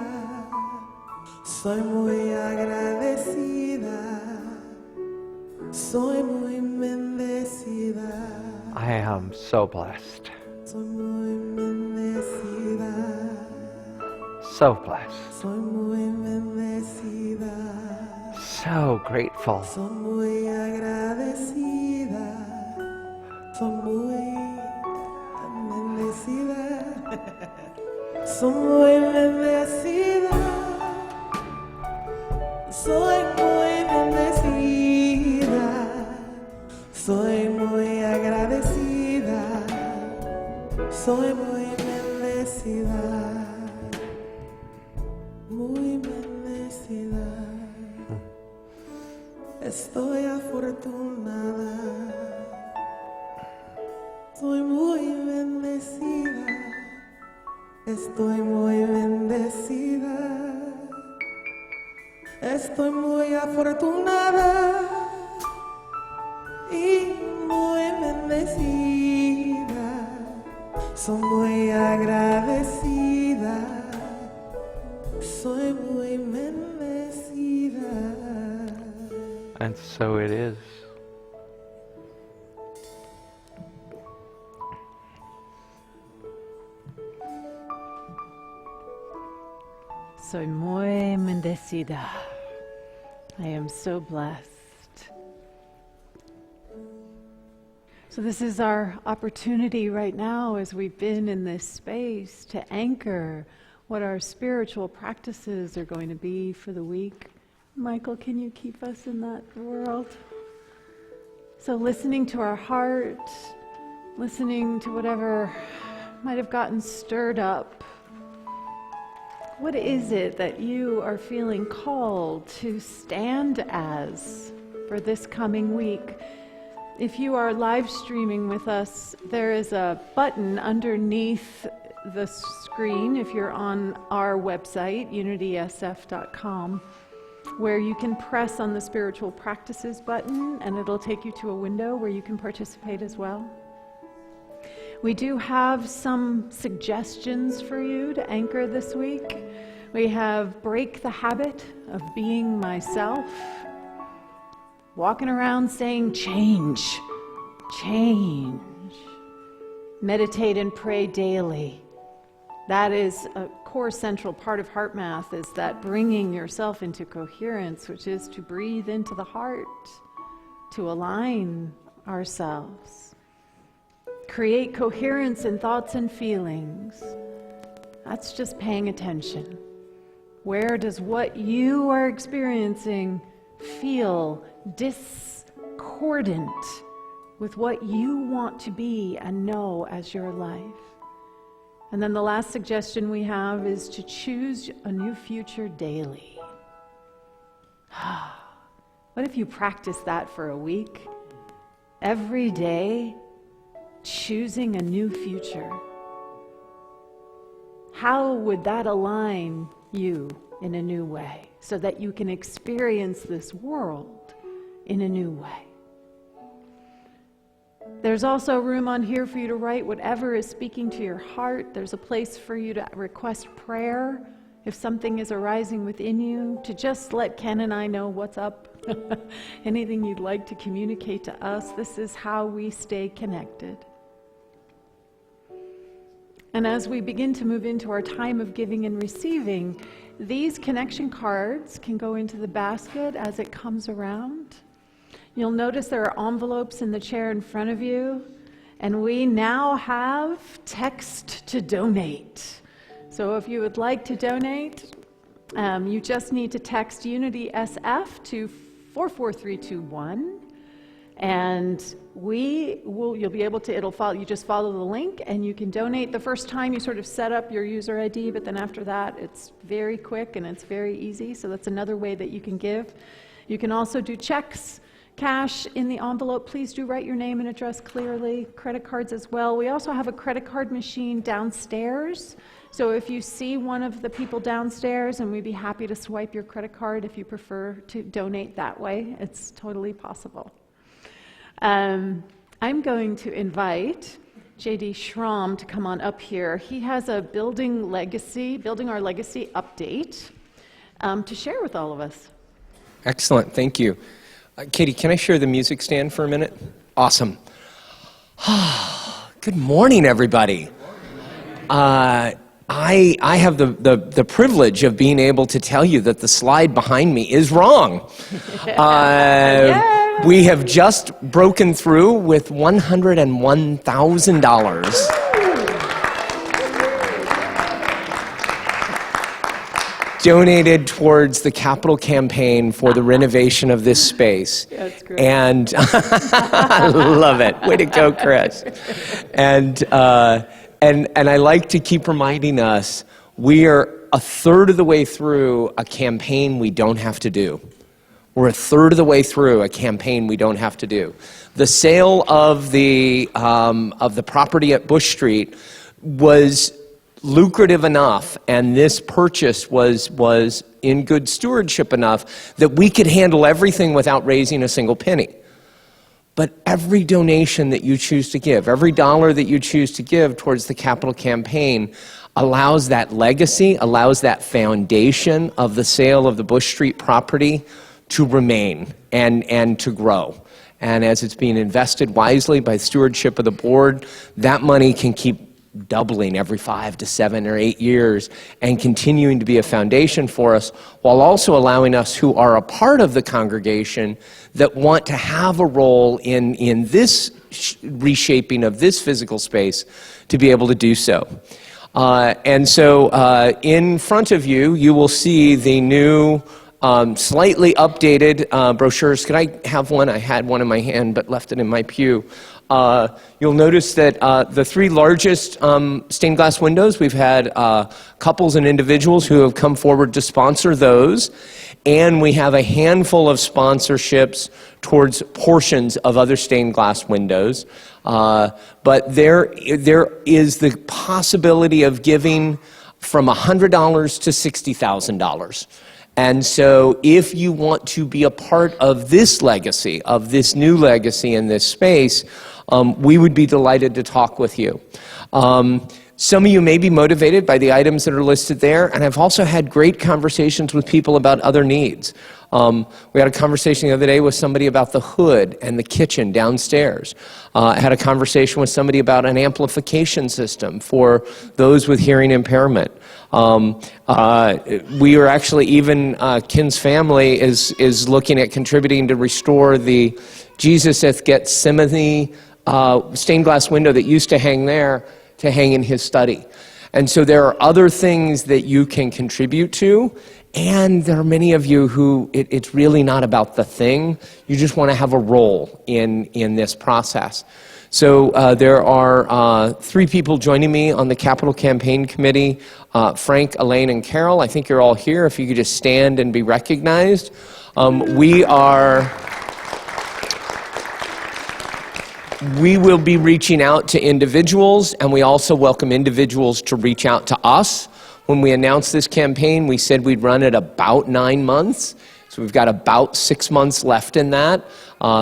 C: Soy muy agradecida. Soy muy bendecida.
A: I am so blessed.
C: Soy muy bendecida.
A: So blessed.
C: Soy muy bendecida.
A: So grateful.
C: Soy muy agradecida. Soy muy bendecida. Soy muy bendecida. Soy muy muy bendecida. Estoy afortunada. Soy muy bendecida. Estoy muy bendecida. Estoy muy afortunada y muy bendecida. Soy muy agradecida. Soy muy bendecida.
A: And so it is.
B: Soy muy bendecida. I am so blessed. So this is our opportunity right now as we've been in this space to anchor what our spiritual practices are going to be for the week. Michael, can you keep us in that world? So listening to our heart, listening to whatever might have gotten stirred up. What is it that you are feeling called to stand as for this coming week? If you are live streaming with us, there is a button underneath the screen, if you're on our website, unitysf.com, where you can press on the spiritual practices button and it'll take you to a window where you can participate as well. We do have some suggestions for you to anchor this week. We have break the habit of being myself. Walking around saying change, change. Meditate and pray daily. That is a core central part of heart math, is that bringing yourself into coherence, which is to breathe into the heart, to align ourselves. Create coherence in thoughts and feelings. That's just paying attention. Where does what you are experiencing feel discordant with what you want to be and know as your life? And then the last suggestion we have is to choose a new future daily. What if you practice that for a week? Every day, choosing a new future. How would that align you in a new way so that you can experience this world in a new way? There's also room on here for you to write whatever is speaking to your heart. There's a place for you to request prayer if something is arising within you, to just let Ken and I know what's up. Anything you'd like to communicate to us. This is how we stay connected. And as we begin to move into our time of giving and receiving, these connection cards can go into the basket as it comes around. You'll notice there are envelopes in the chair in front of you, and we now have text to donate. So if you would like to donate, you just need to text Unity SF to 44321, and you'll be able to, you just follow the link and you can donate. The first time you sort of set up your user ID, but then after that it's very quick and it's very easy. So that's another way that you can give. You can also do checks, cash in the envelope. Please do write your name and address clearly. Credit cards as well. We also have a credit card machine downstairs. So if you see one of the people downstairs, and we'd be happy to swipe your credit card if you prefer to donate that way. It's totally possible. I'm going to invite J.D. Schramm to come on up here. He has a Building Our Legacy update to share with all of us.
G: Excellent, thank you. Katie, can I share the music stand for a minute? Awesome. Good morning, everybody. I have the privilege of being able to tell you that the slide behind me is wrong. We have just broken through with $101,000 donated towards the capital campaign for the renovation of this space.
B: That's great.
G: And I love it. Way to go, Chris. And I like to keep reminding us, we are a third of the way through a campaign we don't have to do. We're a third of the way through a campaign we don't have to do. The sale of the property at Bush Street was lucrative enough, and this purchase was in good stewardship enough that we could handle everything without raising a single penny. But every donation that you choose to give, every dollar that you choose to give towards the capital campaign allows that legacy, allows that foundation of the sale of the Bush Street property to remain and to grow. And as it's being invested wisely by stewardship of the board, that money can keep doubling every 5 to 7 or 8 years and continuing to be a foundation for us, while also allowing us who are a part of the congregation that want to have a role in this reshaping of this physical space to be able to do so. And so in front of you, you will see the new slightly updated brochures. Could I have one? I had one in my hand but left it in my pew. You'll notice that the 3 largest stained glass windows, we've had couples and individuals who have come forward to sponsor those, and we have a handful of sponsorships towards portions of other stained glass windows. But there is the possibility of giving from $100 to $60,000. And so if you want to be a part of this legacy, of this new legacy in this space, we would be delighted to talk with you. Some of you may be motivated by the items that are listed there, and I've also had great conversations with people about other needs. We had a conversation the other day with somebody about the hood and the kitchen downstairs. I had a conversation with somebody about an amplification system for those with hearing impairment. We are actually, even Ken's family is looking at contributing to restore the Jesus at Gethsemane stained glass window that used to hang there to hang in his study. And so there are other things that you can contribute to, and there are many of you who it's really not about the thing. You just want to have a role in this process. So there are 3 people joining me on the Capital Campaign Committee, Frank, Elaine, and Carol. I think you're all here. If you could just stand and be recognized. We will be reaching out to individuals, and we also welcome individuals to reach out to us. When we announced this campaign, we said we'd run it about 9 months. So we've got about 6 months left in that.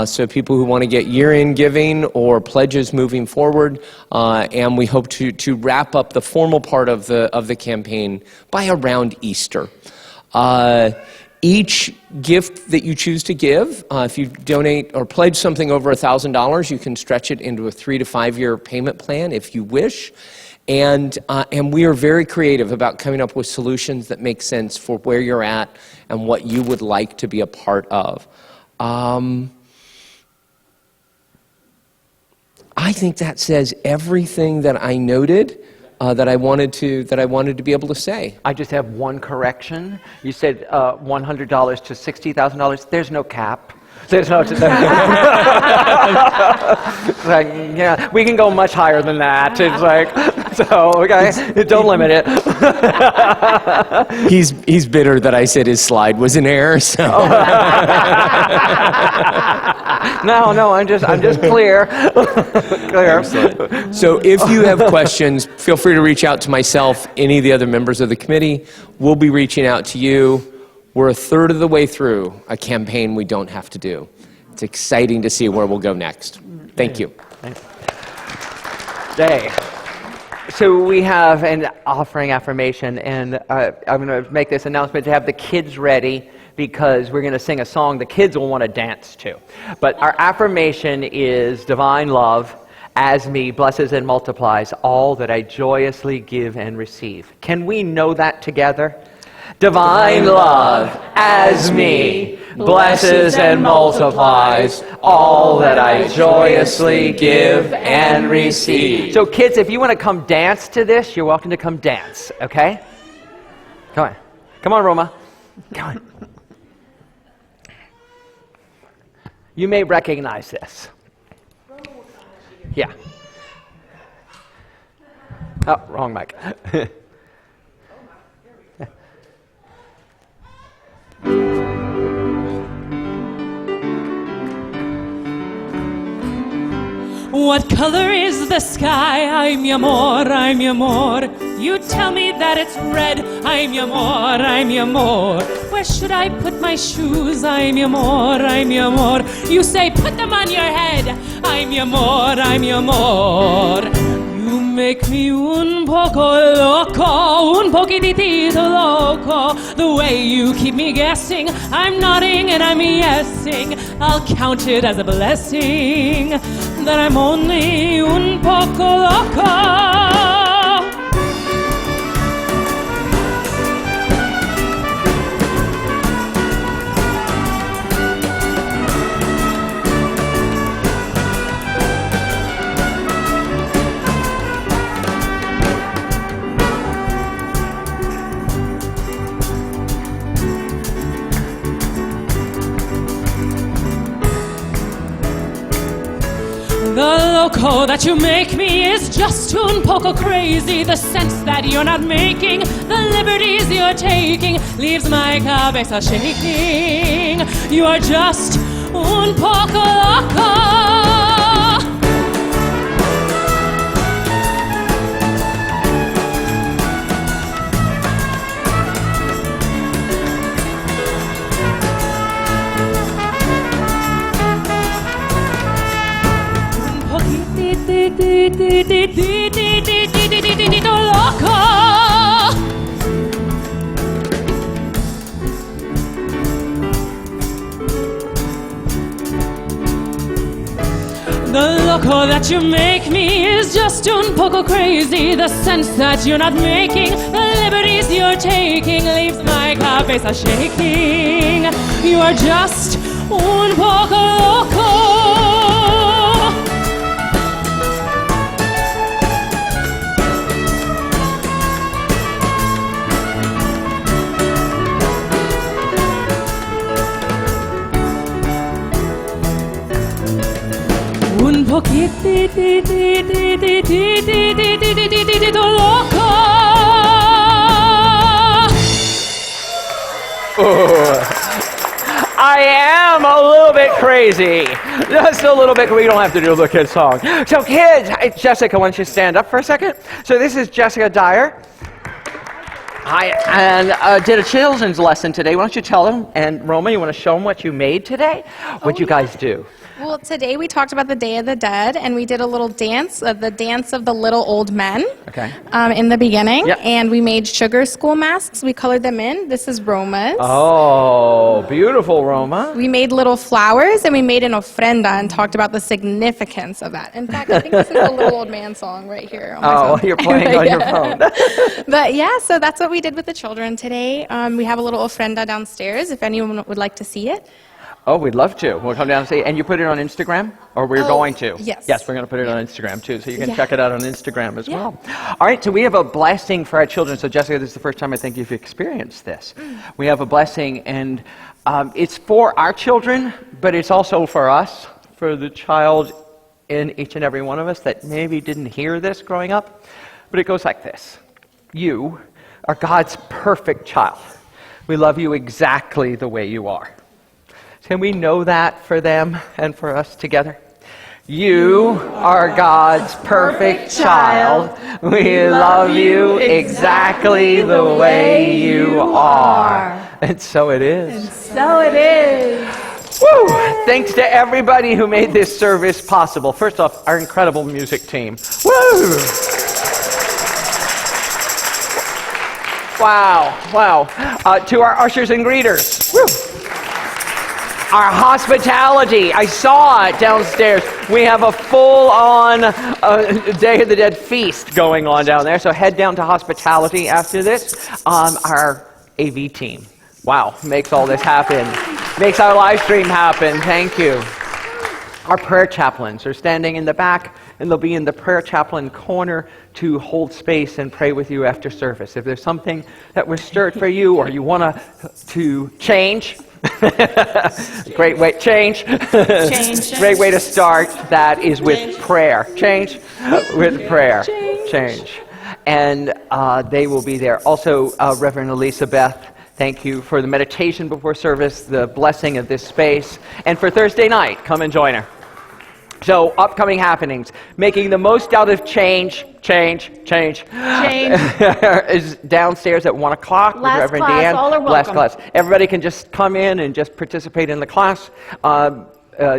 G: So people who want to get year-end giving or pledges moving forward, and we hope to wrap up the formal part of the campaign by around Easter. Each gift that you choose to give, if you donate or pledge something over $1,000, you can stretch it into a 3 to 5 year payment plan if you wish. And we are very creative about coming up with solutions that make sense for where you're at and what you would like to be a part of. I think that says everything that I noted. That I wanted to be able to say.
A: I just have one correction. You said $100 to $60,000. There's no cap. There's no. Like, yeah, we can go much higher than that. It's like, so okay, don't limit it.
G: He's bitter that I said his slide was in error. So.
A: No, I'm just clear. Clear.
G: So if you have questions, feel free to reach out to myself, any of the other members of the committee. We'll be reaching out to you. We're a third of the way through a campaign we don't have to do. It's exciting to see where we'll go next. Thank you.
A: Day. So we have an offering affirmation, and I'm going to make this announcement to have the kids ready, because we're going to sing a song the kids will want to dance to. But our affirmation is divine love as me blesses and multiplies all that I joyously give and receive. Can we know that together? Divine love as me blesses and multiplies all that I joyously give and receive. So kids, if you want to come dance to this, you're welcome to come dance, okay? Come on. Come on, Roma. Come on. You may recognize this. Yeah. Oh, wrong mic.
E: What color is the sky? Ay, mi amor, ay, mi amor. You tell me that it's red. Ay, mi amor, ay, mi amor. Where should I put my shoes? Ay, mi amor, ay, mi amor. You say, put them on your head. Ay, mi amor, ay, mi amor. You make me un poco loco, un poquitito loco. The way you keep me guessing, I'm nodding and I'm yesing. I'll count it as a blessing that I'm only un poco loco. The loco that you make me is just un poco crazy. The sense that you're not making, the liberties you're taking, leaves my cabeza shaking. You are just un poco loco. Loco. The loco that you make me is just un poco crazy. The sense that you're not making, the liberties you're taking, leaves my cabeza shaking. You are just un poco loco. Un poquitito loco.
A: I am a little bit crazy. Just a little bit. We don't have to do the kid song. So kids, Jessica, why don't you stand up for a second? So this is Jessica Dyer. Hi, and did a children's lesson today. Why don't you tell them? And Roma, you want to show them what you made today? What'd you guys do?
H: Well, today we talked about the Day of the Dead, and we did a little dance, the dance of the little old men.
A: Okay.
H: In the beginning,
A: Yep.
H: and we made sugar skull masks. We colored them in. This is Roma's.
A: Oh, beautiful, Roma.
H: We made little flowers, and we made an ofrenda and talked about the significance of that. In fact, I think this is the little old man song right here. On my
A: Oh,
H: phone.
A: you're playing on your phone.
H: But yeah, so that's what we did with the children today. We have a little ofrenda downstairs if anyone would like to see it.
A: Oh, we'd love to. We'll come down and see. And you put it on Instagram? Or we're going to?
H: Yes.
A: Yes, we're going to put it on Instagram too, so you can
H: Yeah.
A: check it out on Instagram as well. All right, so we have a blessing for our children. So Jessica, this is the first time I think you've experienced this. We have a blessing, and it's for our children, but it's also for us, for the child in each and every one of us that maybe didn't hear this growing up. But it goes like this. You are God's perfect child. We love you exactly the way you are. Can we know that for them and for us together? You are God's perfect child. We love you exactly the way you are. And so it is.
B: So it is.
A: Woo! Thanks to everybody who made this service possible. First off, our incredible music team. Woo! Wow, wow. To our ushers and greeters. Woo! Our hospitality, I saw it downstairs. We have a full-on Day of the Dead feast going on down there, so head down to hospitality after this. Our AV team, wow, makes all this happen. Makes our live stream happen, thank you. Our prayer chaplains are standing in the back, and they'll be in the prayer chaplain corner to hold space and pray with you after service. If there's something that was stirred for you, or you want to change, great way, change. Great way to start that is with prayer. Change with prayer. Change. And they will be there. Also, Reverend Elizabeth, thank you for the meditation before service, the blessing of this space. And for Thursday night, come and join her. So, upcoming happenings, making the most out of change is downstairs at 1 o'clock with
B: Last
A: Reverend
B: class,
A: Deanne.
B: all are
A: Last
B: welcome.
A: class. Everybody can just come in and just participate in the class.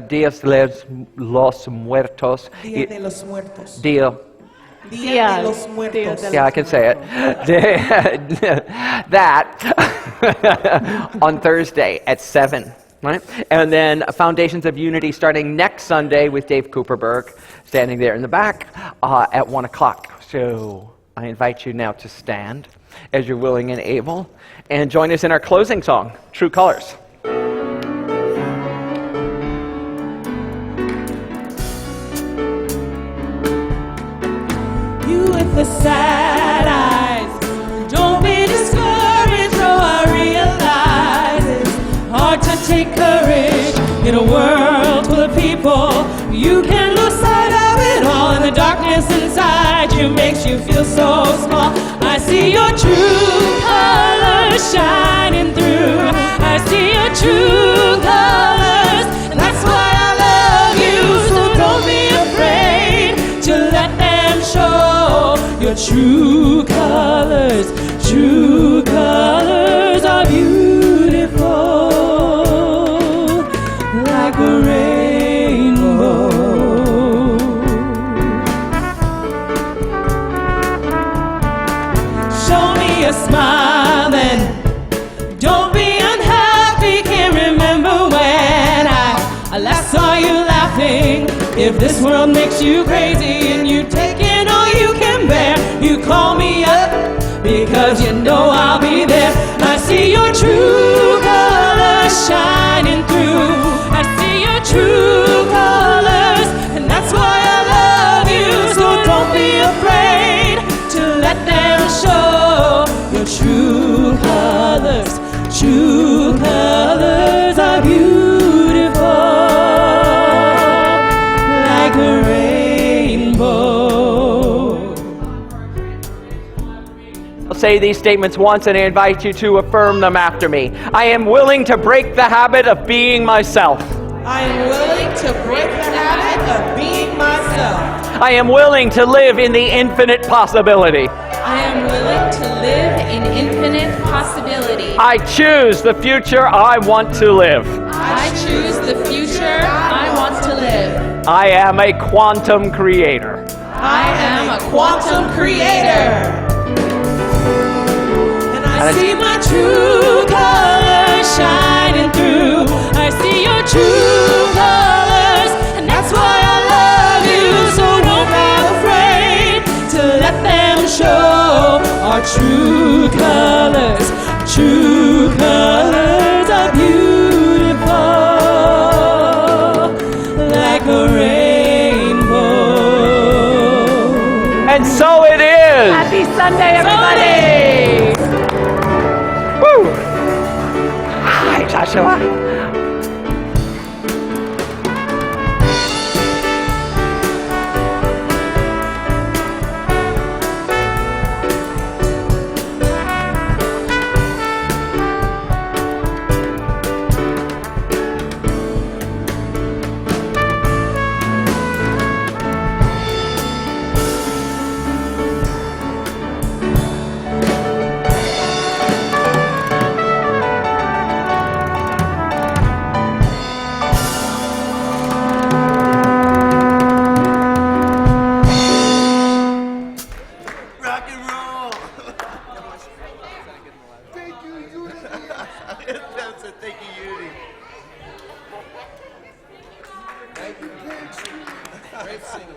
A: Dias de los Muertos.
C: Dia de los Muertos.
A: Dia.
C: Dia de los Muertos.
A: Yeah, I can say it. That on Thursday at 7. Right? And then Foundations of Unity starting next Sunday with Dave Cooperberg standing there in the back at 1 o'clock. So I invite you now to stand as you're willing and able and join us in our closing song, True Colors.
E: You with the sad eyes, don't be discouraged, though I realize it's hard to take courage in a world full of people. You can lose sight of it all, and the darkness inside you makes you feel so small. I see your true colors shining through. I see your true colors, and that's why I love you. So don't be afraid to let them show your true colors. True colors are beautiful, like a rainbow. Show me a smile then, don't be unhappy. Can't remember when I last saw you laughing. If this world makes you crazy and you take in all you can bear, you call me up, because you know I'll be there. I see your true colors shining through. I see your true colors, and that's why I love you. So don't be afraid to let them show your true colors. True colors are beautiful, like a rainbow.
A: I'll say these statements once and I invite you to affirm them after me. I am willing to break the habit of being myself.
C: I am willing to break the habit of being myself.
A: I am willing to live in the infinite possibility.
H: I am willing to live in infinite possibility.
A: I choose the future I want to live.
H: I choose the future I want to live.
A: I am a quantum creator.
H: I am a quantum creator.
E: And I see my true colors shining through. I see your true colors, and that's why I love you. So don't be afraid to let them show our true colors. True colors are beautiful, like a rainbow.
A: And so it is.
B: Happy Sunday, everybody!
A: Woo! Hi, Joshua.
D: Rock and roll. Thank you, Yuri. That's it. Thank you, Yuri. Thank you. Great singing.